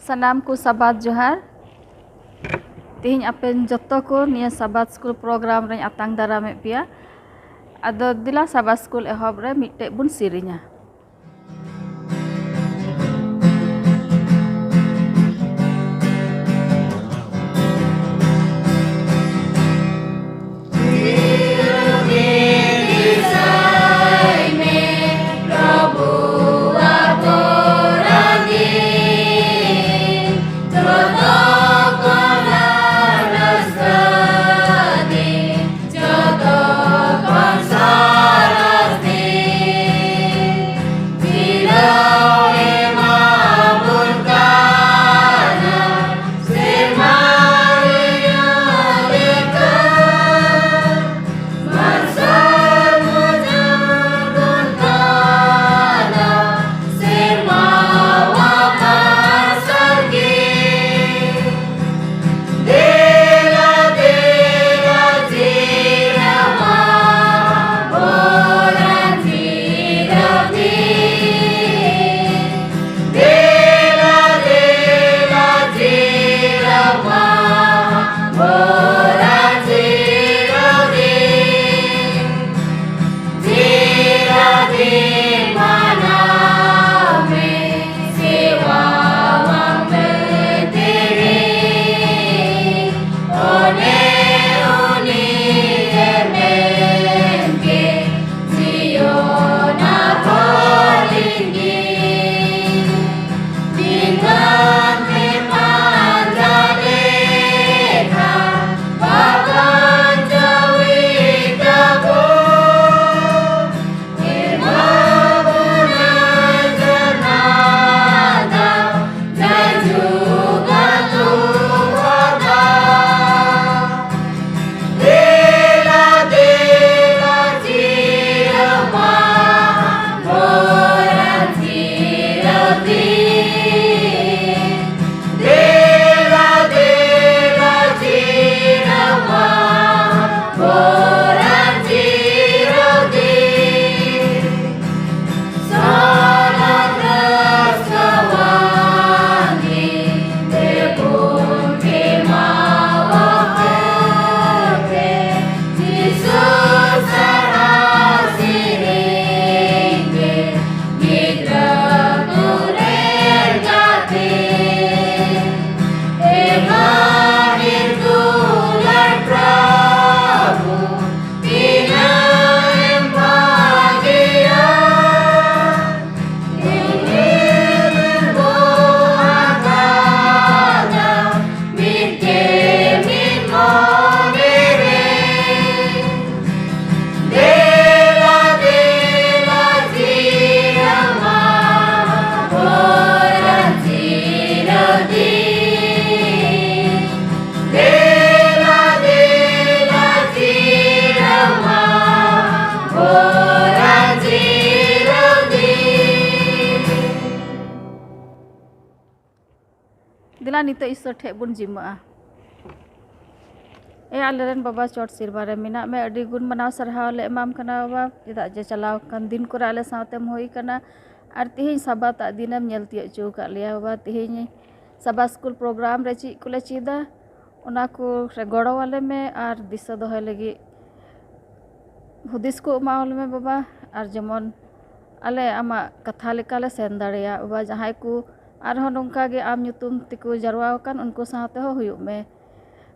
Sanam ko Sabbath Johar. Tihin apen joto ko niya Sabbath School program ren atang darame pia. Ado dila Sabbath School ehob re mitte bun sirinya. Dila nito Isor thek bun jima. Aleren baba chot sirbare mina me adi gun manaw sarhaw le emam kana baba tidak je chalaw kan din kora ale saote hoi kana ar tihin Sabbath tak dinam nyel tiak chu ka lia baba tihin Sabbath School program re chi kule chida ona ko re goro wale me ar disa dohe lagi hudis ko maul me baba ar jemon ale ama katha leka le sen dareya baba jahai ku arhon nongka ge am nyutum tiku jarwa kan unko saote ho huyuk me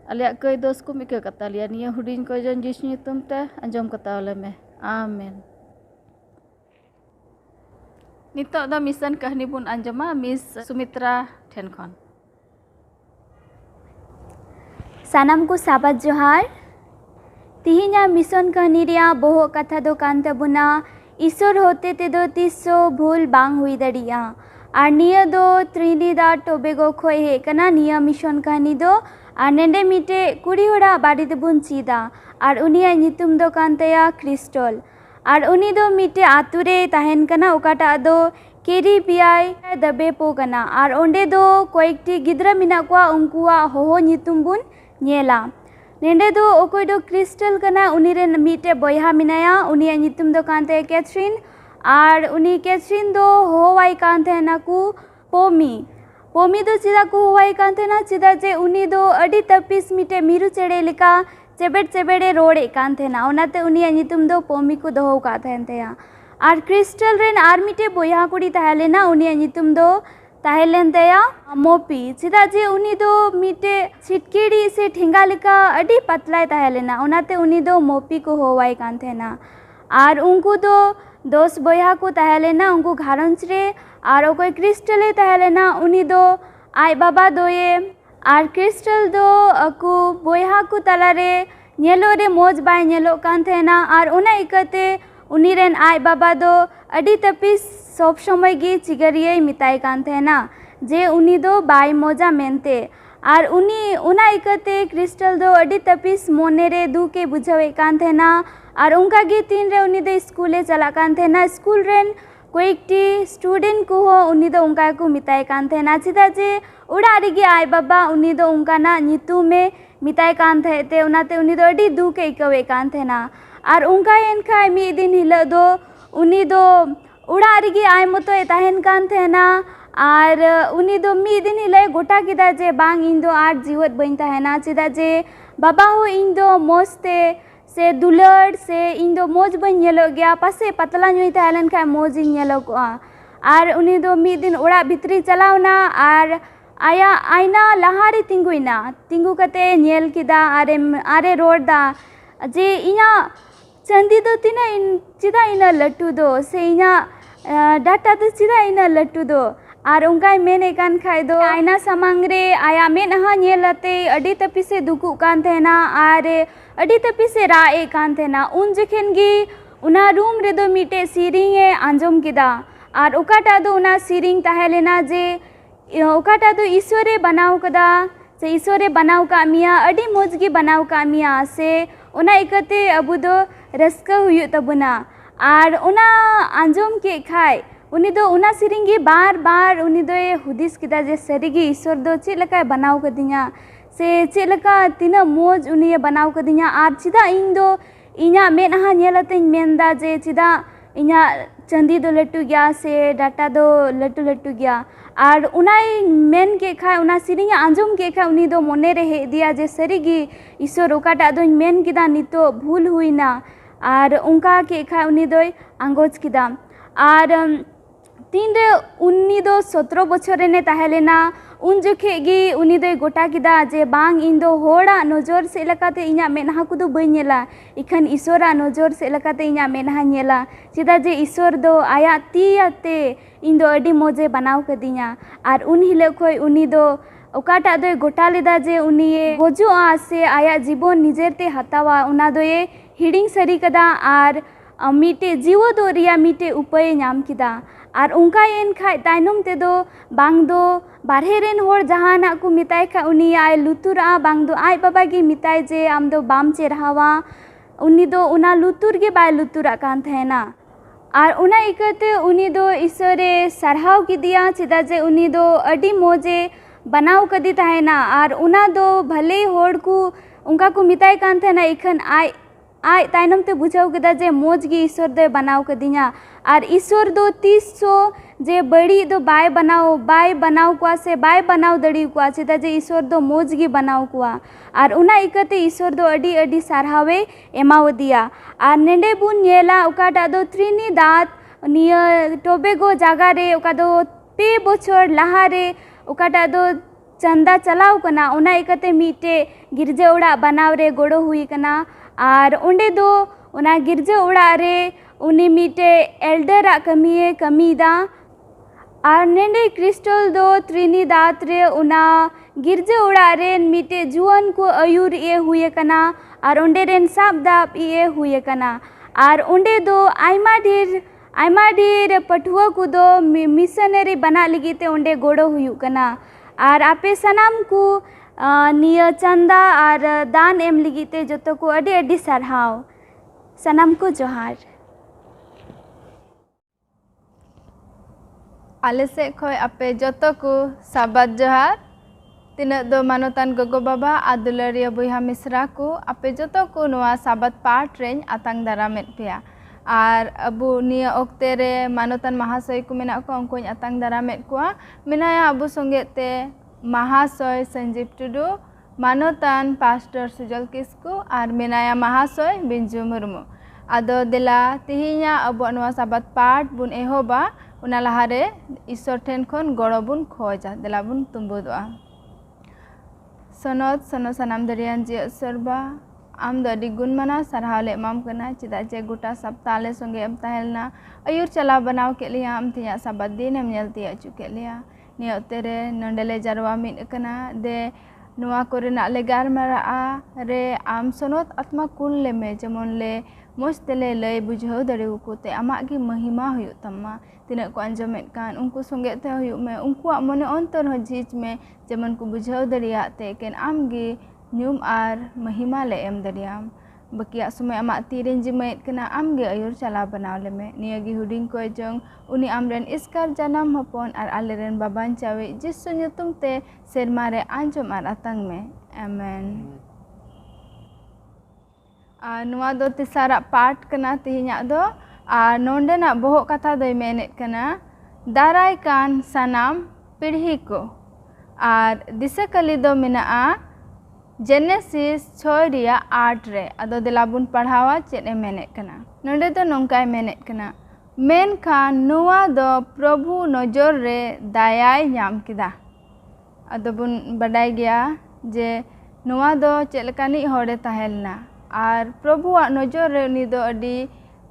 aliak koi dos ku mika kata lia niya hudin ko jon jis nyutum te anjom kata ole me amen. Nitok da misan kahni bun anjama Miss Sumitra Tenkhon. Sanam ko Sabbath Johar. Tihinya mission kahni ria Bohok'Katha do kan tabuna Isor hote te do tiso bhul bang hui dariya. Ar niya do Trinidad Tobago khoj he kana niya mission kahni do ar nende mite kuri hora barite bun chida ar unia nyutum do kan taya Crystal ar uni do mite ature tahen kana okata do keri piai dabe po kana ar onde do koyekti gidra mina kwa unkuwa hoho nyutum bun nyela nende do okoi do Crystal kana uni ren mite boyha minaya uni nyutum do kan taya Catherine ar uni Catherine do hohai kan taya naku pomi पोमी दो चेदा को होवाई कान थेना चेदा जे उनी दो अडी तपिस मिटे मिरु चेड़े लेका चेबेट चेबेड़े रोड़े कान थेना ओनाते उनिया नितुम दो पोमी को दोहो का थेन थेया आर क्रिस्टल रेन आर मिटे बोया कुड़ी ताहेलेना उनिया नितुम दो ताहेलेन तेया मोपी चेदा जे उनी दो मिटे छिटकेड़ी से ठेंगा लेका अडी पतलाय ताहेलेना ओनाते उनी दो मोपी को होवाई कान थेना आर उनको दो 10 बोया को ताहेलेना उनको घारंज रे आर ओकोय क्रिस्टले ताहेलेना उनी दो आय बाबा दोये आर क्रिस्टल दो अकु बोया को तलारे नेलो रे मोज बाय नेलो कान थेना आर उना इकते उनी रेन आय बाबा दो अडी तपिस सब समय गे चिगरिये मिताय कान थेना जे उनी दो बाय मोजा मेनते आर उनी उना इकते क्रिस्टल दो अडी तपिस मोने रे दुके बुझावे कान थेना आर उनका गे तीन रे उनी दो स्कूले चला कान थेना स्कूल रेन कोईकटी स्टूडेंट को हो उनी दो उनका को मिताय कान थेना चिदा जे उड़ा रेगे आय बाबा उनी दो उनका ना नितु में मिताय कान थे उनाते उनी दो अडी दुके इकवे कान थेना आर उनका एनखा मी दिन हिलो दो उनी दो उड़ा रेगे आय मतो ताहेन कान थेना आर उनी दो मी दिन हिलो गोटा किदा जे बांग इन दो आर जीवत बइन ताहेना चिदा जे बाबा हो इन दो मोजते से दुलड़ से इन दो मोज बइन नेलो गया पासे पतला नुई ताहेलन खा मोज इन नेलो को आर उनी दो मी दिन उड़ा भितरी चलावना आर आया आईना लहारे तिंगु कते नेल किदा आरे रोड दा जे इना चंदी दो तिना चिदा इना लट्टू दो से इना डाटा दो चिदा इना लट्टू दो आर उनका मेने कान खाय दो आईना सामांग रे आया मेनहा नेलते अडी तपिसे दुकु कान थेना आर अडी तपिसे राए कान थेना उन जखेन गी उना रूम रे दो मिटे सिरिंगे आंजम किदा आर ओकाटा दो उना सिरिंग ताहेलेना जे ओकाटा दो ईश्वरे बनाव कदा से ईश्वरे बनाव का मिया अडी मोजगी बनाव का मिया से उना इकते अबु दो रस्का हुयु तबुना आर उना आंजम के खाय उनी दो उना सिरिंगी बार बार उनी दो हुदिस किदा जे सरीगी ईश्वर दो चे लका बनाव कदिया से चे लका तिना मोज उनी बनाव कदिया आर चिदा इन दो इना मेनहा नेलते मेनदा जे चिदा इना चंदी दो लट्टू गया से डाटा दो लट्टू लट्टू गया आर उनाई मेन के खाय उना सिरिंग आंजम के खाय उनी दो मोने रे हे दिया जे सरीगी ईश्वर ओकाटा दो मेन किदा नितो भूल हुईना आर उनका के खाय उनी दो आंगोज किदा आर तीन रे उनी दो 17 बछर ने ताहेलेना उन जोखे गी उनी दो गोटा किदा जे बांग इन दो होड़ा नजर से लकाते इना मेनहा को दो बई नेला इखन ईश्वरा नजर से लकाते इना मेनहा नेला चिदा जे ईश्वर दो आया तीयाते इन दो अडी मोजे बनाव कदिया आर उन हिलो खोय उनी दो ओकाटा दो गोटा लेदा जे उनी गोजोआ से आया जीवन निजेरते हतावा उना दो हिडिंग सरी कदा आर मिटे जीवो दो रिया मिटे उपाय नाम किदा आर उनका एन खाय तायनम ते दो बांग दो बारहे रेन होड़ जहाना को मिताय खा उनी आय लुतुरा बांग दो आय बाबा गे मिताय जे आम दो बाम चेरहावा उनी दो उना लुतुर गे बाय लुतुरा कान थेना आर उना इकते उनी दो ईश्वरे सरहाव किदिया चिदा जे उनी दो अडी मोजे बनाव कदी ताहेना आर उना दो भले होड़ को उनका को मिताय कान थेना इखन आय तायनम ते बुझाव कदा जे मोज गे ईश्वर दो बनाव कदिया आर ईश्वर दो 300 जे बड़ी दो बाय बनाव कुआ से बाय बनाव दड़ी कुआ चिदा जे ईश्वर दो मोज गे बनाव कुआ आर उना इकते ईश्वर दो अडी अडी सारहावे एमाव दिया आर नेंडे बुन नेला ओकाटा दो त्रिनिदाद निया टोबेगो जागा रे ओका दो 2 बछर लहा रे ओकाटा दो चंदा चलाव कना उना इकते मिटे गिरजे ओड़ा बनाव रे गोड़ो हुई कना आर ओंडे दो उना गिरजे ओड़ा रे उनी मिटे एल्डरा कमीदा आर नेंडे क्रिस्टल दो त्रिनिदाद रे उना गिरजे ओड़ा रे मिटे जुआन को अयुर ए हुए कना आर ओंडे रेन साब दाब ए हुए कना आर ओंडे दो आयमा ढेर पठुआ को दो मिशनरी बना लगी ओंडे गोड़ो हुयु कना आर आपे सनाम को निया चंदा आर दान एम लगी जो को अडी अडी सरहाव सनाम को जोहार आले से खोय आपे जतो को साबात जोहार तीना दो मानोतान गगो बाबा आदुलारिया बुहा मिश्रा को आपे जतो को नोआ साबात पाठ rain आतांग दारामेद पेया Ar abu niya okte re manotan mahasoy ko menak ko angko atang daramet ko menaya abu songe te mahasoy Sanjeev Tudu, manotan Pastor Sujal Kisku ar menaya mahasoy Binju Murmu. Ado dela tihinya abu anwa sabat part bun ehoba una lahare Isor ten khon goro bun khoja dela bun tumbu doa. Sonot sono sanam darian je serba am do adi gun mana sarhaw le mam kana chida je gota sapta le songe am tahelna ayur chala banaw ke liya am tiya sabat din am nyel tiya chu ke liya niyo tere nondele jarwa mit kana de nuwa korena le gar mara re am sonot atma kul le me jemon le mostele lay bujhau darew ko te amak gi mahima huyuk tamma tinak ko anjamet kan unku songe te huyuk me unku mone ontor hojij me jeman ku bujhau daria te ken am gi nyum ar mahima le em dariam bakia sumai amak tirin jimet kena am ge ayur chala banaw le me niya gi huding ko jong uni amren iskar janam hopon ar aleren baban cawe jisu nyutung te sermare anjom ar atang me amen. Nuwa do tisara part kana tihinya do nonde na Bohok'Katha doy menet kana Darakan Sanam Pirhiko ar disekali do menaa Genesis 6 riya 8 re ado delabun padhawa chet e menet kana nonde do nongkai menet kana menkan nuwa do Prabhu nojor re dayai nyam kida ado bun badai gya je nuwa do chet lekani hore tahelna ar Prabhuwak nojor re uni do adi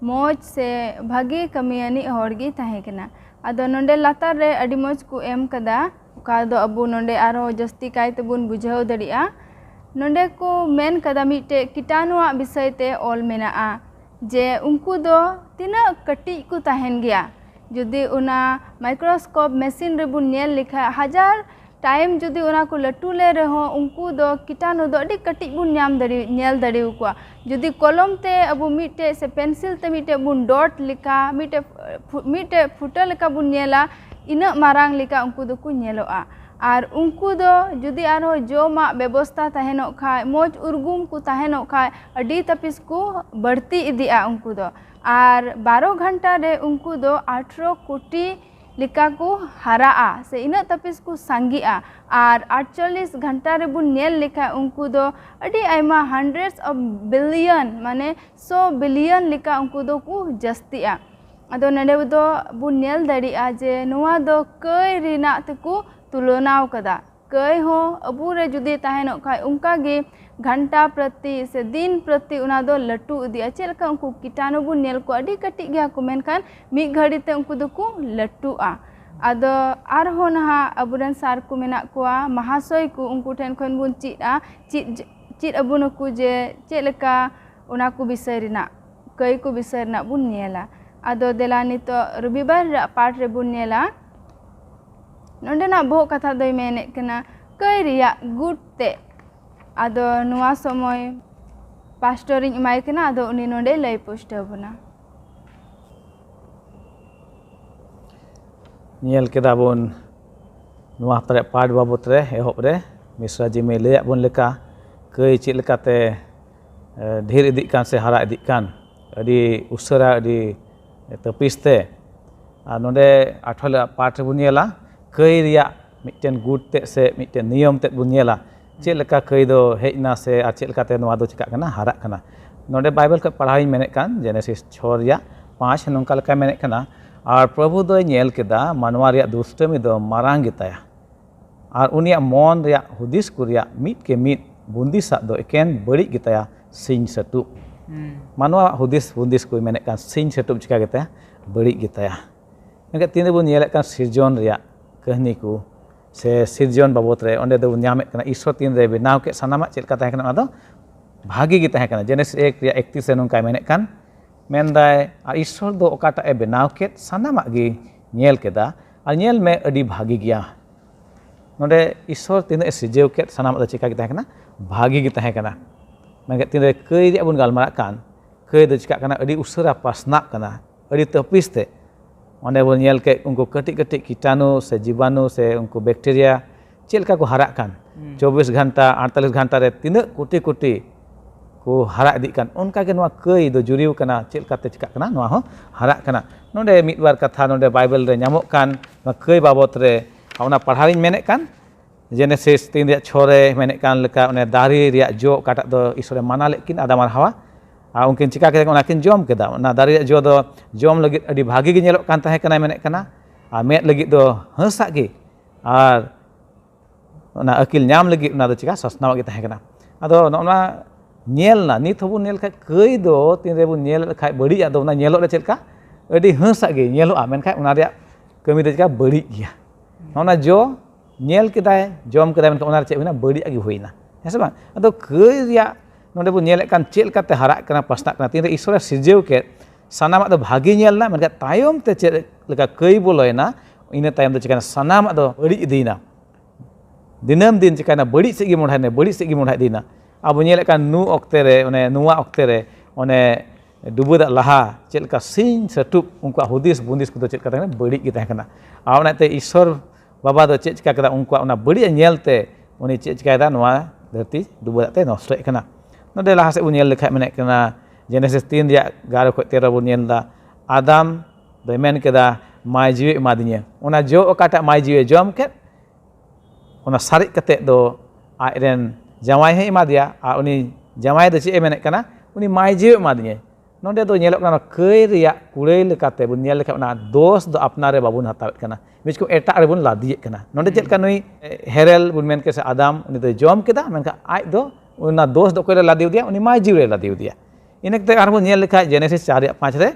moj se bhagi kamiani horgi tahe kana ado nonde latar re adi moj ku em kada ka do abu nonde aro jasti kai tebun bujhau daria nonde ko men kada mite kitanuak bisay te ol menaa je unku do tina kati ku tahen gya judi una microscope machine rebun nyel likha hajar time judi ona ko latu le reho unku do kitanu do adi kati bun nyel dari ko judi kolom te abu mite se pencil te mite bun dot lika mite futa lika bun nyela ina marang lika unku do ku nyeloa ar unku do judi arho joma bebosta tahenok khai moj urgum ku tahenok khai adi tapis ku barti idia unku do ar 12 घंटा re unku do 18 koti lika ku haraa se ina tapis ku sangia ar 48 घंटा रे bun nyel likha unku do adi aima hundreds of billion mane 100 billion lika unku do ku jastia ado nade do bun nyel daria je nuwa do kai rina teku tulonaw kada kai ho abu re judi tahenok khai unka ge घंटा प्रति से दिन प्रति उना दो लटू इदिया चेलका उनको कीटाणु बु nail को अडी कटी गया को मेनखान मी घड़ी ते उनको दुको लटूआ आदो आर हो नहा अबुरन सार को मेना कोआ महाशय को उनको ठेन खन बुन चिट अबु नको जे चेलका उना को विषय रिना कई को विषय रिना बुन नेला आदो देला नितो रविवार पाठ रे बुन नेला नोंडेना Bohok'Katha दोय मेने कना कई रिया गुड ते ado nuwa somoy pastoring emai kana ado uni nonde lay poster buna nyel keda bon nuwa pare part babot re ehop re misra ji me leyak bon leka kai chit leka te dhir idik kan se hara idik kan adi usara adi tepis te nonde athol part bun nyela kai riya mitten good te se mitten niyom te bun nyela check लका कई दो हेजना से आ check लका ते नवा दो चिका कना हारा कना नोडे बाइबल का पढ़ाई मेने कान जेनेसिस 6 या 5 नोंका लका मेने कना और प्रभु दो नेल केदा मानवा रिया दुष्टमी दो मारांग गिताया और उनिया मन रिया हुदिस को रिया मीट के मीट बुंदी सा दो एकेन बड़ी गिताया सिंह सटु मानवा हुदिस बुंदिस को मेने कान सिंह सटु चिका गिताया बड़ी गिताया नगे तीन बु नेल कान सिरजन रिया कहानी को से सिरजन बाबत रे ओंडे दो न्यामे कना ईश्वर तीन रे बेनाव के सनामा चेल का तहे कना दो भागी गी तहे कना जेनेसिस 1 रिया 31 से नोंका मेने कान मेनदाय आ ईश्वर दो ओकाटा ए बेनाव के सनामा गी नेल केदा आ नेल में अडी भागी गया नोंडे ईश्वर तीन ए सिजेव के सनामा द चिका गी तहे कना भागी गी तहे कना मेगे तीन रे कई रे बुन गालमारा कान कई द चिका कना अडी उसरा पासना कना अडी तपिस ते ओंडे बोल नेल के उनको कटी कटी कीटाणु से जीवाणु से उनको बैक्टीरिया चेलका को हरा कान 24 घंटा 48 घंटा रे तीन कोटी कोटी को को हरा इदी kan onka ge noa kei do juriu kana chel kate chika kana noa ho hara kana nonde midbar katha nonde bible re nyamok kan noa kei babot re ona parhawiñ menek kan Genesis 3 ᱨᱮᱭᱟᱜ 6 ᱨᱮ ᱢᱮᱱᱮᱫ ᱠᱟᱱ ᱞᱮᱠᱟ ᱚᱱᱮ ᱫᱟᱨᱮ ᱨᱮᱭᱟᱜ ᱡᱚ ᱚᱠᱟᱴᱟᱜ ᱫᱚ ᱤᱥᱚᱨᱮ ᱢᱟᱱᱟ ᱞᱮᱫ ᱠᱤᱱ ᱟᱫᱟᱢ ᱟᱨ ᱦᱟᱣᱟ ᱟᱨ ᱩᱱᱠᱤᱱ ᱪᱤᱠᱟ ᱠᱮᱫᱟ ᱚᱱᱟ ᱠᱤᱱ ᱡᱚᱢ ᱠᱮᱫᱟ ᱚᱱᱟ ᱫᱟᱨᱮ ᱨᱮᱭᱟᱜ ᱡᱚ ᱫᱚ ᱡᱚᱢ ᱞᱟᱹᱜᱤᱫ ᱟᱹᱰᱤ ᱵᱷᱟᱜᱤ ᱜᱮ ᱧᱮᱞᱚᱜ ᱠᱟᱱ ᱛᱟᱦᱮᱸ ᱠᱟᱱᱟ ᱢᱮᱱᱮᱫ ᱠᱟᱱᱟ ᱟᱨ ᱢᱮᱫ ᱞᱟᱹᱜᱤᱫ ᱫᱚ ᱦᱟᱹᱥᱟᱜ ᱜᱮ ᱟᱨ ᱚᱱᱟ ᱟᱹᱠᱤᱞ ᱧᱟᱢ ᱞᱟᱹᱜᱤᱫ ᱚᱱᱟ ᱫᱚ ᱪᱤᱠᱟ ᱥᱚᱥᱱᱟᱣᱟᱜ ᱜᱮ ᱛᱟᱦᱮᱸ ᱠᱟᱱᱟ ᱟᱫᱚ ᱱᱚᱜᱼᱚ ᱧᱮᱞ ᱱᱟ ᱱᱤᱛ ᱦᱚᱸᱵᱚᱱ ᱧᱮᱞ ᱠᱷᱟᱡ ᱠᱟᱹᱭ ᱫᱚ ᱛᱤᱱ ᱨᱮᱵᱚᱱ ᱧᱮᱞ ᱞᱮᱠᱷᱟᱡ ᱵᱟᱹᱲᱤᱡ ᱟᱫᱚ ᱚᱱᱟ ᱧᱮᱞᱚᱜ ᱨᱮ ᱪᱮᱫ ᱞᱮᱠᱟ ᱟᱹᱰᱤ ᱦᱟᱹᱥᱟᱜ ᱜᱮ ᱧᱮᱞᱚᱜᱼᱟ ᱢᱮᱱᱠᱷᱟᱡ ᱚᱱᱟ ᱨᱮᱭᱟᱜ ᱠᱟᱹᱢᱤ ᱫᱚ ᱪᱤᱠᱟ ᱵᱟᱹᱲᱤᱡ ᱜᱮᱭᱟ ᱚᱱᱟ ᱡᱚ ᱧᱮᱞ ᱠᱮᱫᱟᱭ ᱡᱚᱢ ᱠᱮᱫᱟᱭ ᱢᱮᱱᱠᱷᱟᱱ ᱚᱱᱟ ᱨᱮ ᱪᱮᱫ ᱦᱩᱭᱱᱟ ᱵᱟᱹᱲᱤᱡ ᱜᱮ ᱦᱩᱭᱱᱟ ᱦᱮᱸ ᱥᱮ ᱵᱟᱝ ᱟᱫᱚ ᱠᱟᱹᱭ ᱨᱮᱭᱟᱜ ᱱᱚᱰᱮ ᱵᱚᱱ ᱧᱮᱞᱮᱫ ᱠᱟᱱ ᱪᱮᱫ ᱞᱮᱠᱟᱛᱮ ᱦᱟᱨᱟᱜ ᱠᱟᱱᱟ ᱯᱟᱥᱱᱟᱜ ᱠᱟᱱᱟ ᱛᱤᱱ ᱨᱮ ᱤᱥᱚᱨᱮ ᱥᱤᱨᱡᱟᱹᱣ ᱠᱮᱫ ᱥᱟᱱᱟᱢᱟᱜ ᱫᱚ ᱵᱷᱟᱜᱤ ᱧᱮᱞᱱᱟ ᱢᱮᱱᱠᱷᱟᱱ ᱛᱟᱭᱚᱢ te ᱪᱮᱫ ᱞᱮᱠᱟ ᱠᱟᱹᱭ ᱵᱚᱞᱚᱭᱮᱱᱟ ᱤᱱᱟᱹ ᱛᱟᱭᱚᱢ ᱫᱚ ᱪᱤᱠᱟᱹᱭᱱᱟ ᱥᱟᱱᱟᱢᱟᱜ ᱫᱚ ᱵᱟᱹᱲᱤᱡ ᱤᱫᱤᱭᱮᱱᱟ ᱫᱤᱱᱟᱹᱢ ᱫᱤᱱ ᱪᱤᱠᱟᱹᱭᱱᱟ ᱵᱟᱹᱲᱤᱡ ᱥᱮᱫ ᱜᱮ ᱢᱚᱦᱰᱟᱭᱮᱱᱟ ᱵᱟᱹᱲᱤᱡ ᱥᱮᱫ ᱜᱮ ᱢᱚᱦᱰᱟ ᱤᱫᱤᱭᱮᱱᱟ ᱟᱵᱚ ᱧᱮᱞᱮᱫ ᱠᱟᱱ ᱚᱠᱛᱮ ᱨᱮ ᱚᱱᱮ ᱱᱚᱣᱟ ᱚᱠᱛᱮ ᱨᱮ ᱚᱱᱮ ᱰᱩᱵᱟᱹ ᱫᱟᱜ ᱞᱟᱦᱟ ᱪᱮᱫ ᱞᱮᱠᱟ ᱥᱤᱧ ᱥᱟᱹᱴᱩᱵ ᱩᱱᱠᱩᱣᱟᱜ ᱦᱩᱫᱤᱥ ᱵᱩᱸᱫᱤᱥ ᱠᱚᱫᱚ ᱪᱮᱫ ᱞᱮᱠᱟ ᱛᱟᱦᱮᱸ ᱠᱟᱱᱟ ᱵᱟᱹᱲᱤᱡ ᱜᱮ ᱛᱟᱦᱮᱸ ᱠᱟᱱᱟ ᱟᱨ ᱚᱱᱟᱛᱮ ᱤᱥᱚᱨ ᱵᱟᱵᱟ ᱫᱚ ᱪᱮᱫ ᱪᱤᱠᱟ ᱠᱮᱫᱟ ᱩᱱᱠᱩᱣᱟᱜ ᱚᱱᱟ ᱵᱟᱹᱲᱤᱡ ᱧᱮᱞᱛᱮ ᱩᱱᱤ ᱪᱮᱫ ᱪᱤᱠᱟᱭᱮᱫᱟ ᱱᱚᱣᱟ ᱫᱷᱟᱹᱨᱛᱤ ᱰᱩᱵᱟᱹ ᱫᱟᱜ ᱛᱮ ᱱᱚᱥᱴᱚᱭᱮᱫ ᱠᱟᱱᱟ ᱱᱚᱰᱮ ᱞᱟᱦᱟ ᱥᱮᱫ ᱵᱚᱱ ᱧᱮᱞ ᱞᱮᱠᱷᱟᱡ ᱢᱮᱱᱮᱫ ᱠᱟᱱᱟ Genesis 3 ᱨᱮᱭᱟᱜ 11 ᱠᱷᱚᱡ 13 ᱵᱚᱱ ᱧᱮᱞ ᱮᱫᱟ ᱟᱫᱟᱢ ᱫᱚᱭ ᱢᱮᱱ ᱠᱮᱫᱟ ᱢᱟᱭ ᱡᱤᱣᱤ ᱮᱢᱟᱫᱤᱧᱟ ᱚᱱᱟ ᱡᱚ ᱚᱠᱟᱴᱟᱜ ᱢᱟᱭ ᱡᱤᱣᱤ ᱡᱚᱢ ᱠᱮᱫ ᱚᱱᱟ ᱥᱟᱨᱮᱡ ᱠᱟᱛᱮᱫ ᱫᱚ ᱟᱡᱨᱮᱱ ᱡᱟᱶᱟᱭ ᱦᱚᱸ ᱮᱢᱟᱫᱮᱭᱟ ᱟᱨ ᱩᱱி ᱡᱟᱶᱟᱭ ᱫᱚ ᱪᱮᱫ ᱮ ᱢᱮᱱᱮᱫ ᱠᱟᱱᱟ उनी माय जीव एमादिᱧᱟᱭ नोंडे दो ñᱮᱞᱚᱜ ᱠᱟᱱᱟ ᱠᱟᱹᱭ ᱨᱮᱭᱟᱜ ᱠᱩᱲᱟᱹᱭ ᱞᱮᱠᱟᱛᱮ ᱵᱚᱱ ᱧᱮᱞ ᱞᱮᱠᱷᱟᱱ ᱚᱱᱟ ᱫᱳᱥ ᱫᱚ ᱟᱯᱱᱟᱨ ᱨᱮ ᱵᱟᱵᱚᱱ ᱦᱟᱛᱟᱣᱮᱫ ᱠᱟᱱᱟ ᱢᱤᱫ ᱠᱚ ᱮᱴᱟᱜ ᱨᱮᱵᱚᱱ ᱞᱟᱫᱤᱭᱮᱫ ᱠᱟᱱᱟ ᱱᱚᱸᱰᱮ ᱪᱮᱫ ᱞᱮᱠᱟ ᱱᱩᱭ ᱦᱮᱨᱮᱞ ᱵᱚᱱ ᱢᱮᱱ ᱠᱮ ᱥᱮ ᱟᱫᱟᱢ ᱩᱱᱤ ᱫᱚ ᱡᱚᱢ ᱠᱮᱫᱟ ᱢᱮᱱᱠᱷᱟᱱ ᱟᱡ ᱫᱚ ᱚᱱᱟ ᱫᱳᱥ ᱫᱚ ᱚᱠᱚᱭ ᱨᱮ ᱞᱟᱫᱤᱣᱫᱮᱭᱟ ᱩᱱᱤ ᱢᱟᱭ ᱡᱤᱣ ᱨᱮ ᱞᱟᱫᱤᱣᱫᱮᱭᱟ ᱤᱱᱟᱹ ᱠᱟᱛᱮ ᱟᱨᱵᱚᱱ ᱧᱮᱞ ᱞᱮᱠᱷᱟᱡ Genesis 4 ᱨᱮᱭᱟᱜ 5 ᱨᱮ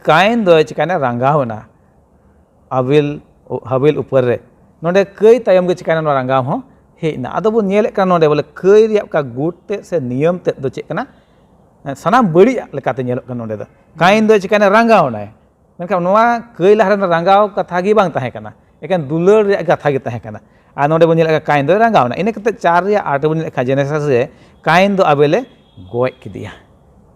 कायन दो चिकाना रंगावना हाबिल ऊपर रे नोंडे कई तायम गे चिकाना रंगाव हो हेना आदो बो नेले का नोंडे बोले कई रिया का गुट ते से नियम ते दो चेक कना सनाम बड़ी लेकाते नेलो का नोंडे दो कायन दो चिकाना रंगावना मेनका नोवा कई लहरन रंगाव कथा गी बांग ताहे कना एकान दुलर रिया कथा गी ताहे कना आ नोंडे बो नेले का कायन दो रंगावना इने कते 4 रिया 8 बो नेले का जेनेसिस रे कायन दो आबेले गोय किदिया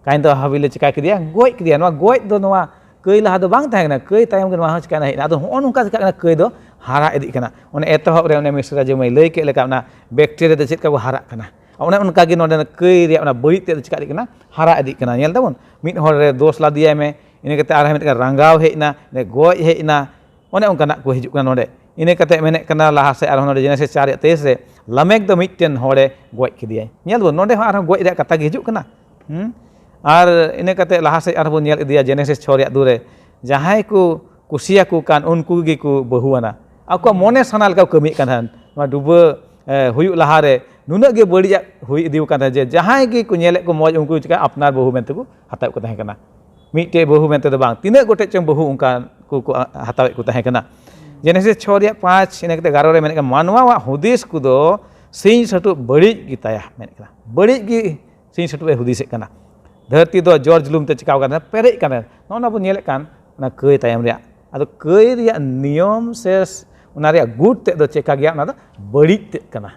कायन दो हाबिले चिका किदिया गोय किदिया नोवा गोय दो नोवा कई लहा दो बांग ताहे कना कई तायम गे नोवा चिकाना हेना आदो होन उनका चिका कना कई दो हारा इदी कना ओने एतहब रे ओने मिश्रा जे मै लई के लेका ओना बैक्टीरिया दो चिका हारा कना ओने उनका गे नोंडे कई रिया ओना बड़ी ते चिका इदी कना हारा इदी कना नेल दाबोन मिद हर रे दोष ला दिया में इने कते आर मिद रंगाव हेना ने गोय हेना ओने उनका को हिजु कना नोंडे इने कते मेने कना लहा से आर नोंडे जेनेसिस 4 23 रे लमेक दो मिदटेन हरे गोय किदिया नेल दो नोंडे आर गोय रे कथा गे हिजु कना और इने कते लहा से आर बो नेल इदिया जेनेसिस 6 रे 2 रे जहाय को कुसिया को कान उनको गे को बहुआना आको मने साना लका कमी कान मा दुबो हुयु लहा रे नुना गे बड़िया हुई इदिउ कान जे जहाय गे को नेले को मौज उनको चिका अपनार बहु मेनते को हताव को ताहे कना मिटे बहु मेनते दो बांग तिने गोटे चम बहु उनका को हताव को ताहे कना जेनेसिस 6 रे 5 इने कते 11 रे मेने मानवा वा हुदिस को दो सिंह सटु बड़ी गिताया मेने कना बड़ी गी सिंह सटु ए हुदिस कना धरती दो जॉर्ज लूम ते चिकाव कान पेरे कान नोना बो नेले कान ना कई तायम रे आदो कई रिया नियम से उना रिया गुड ते दो चेका गया ना दो बड़ी ते कना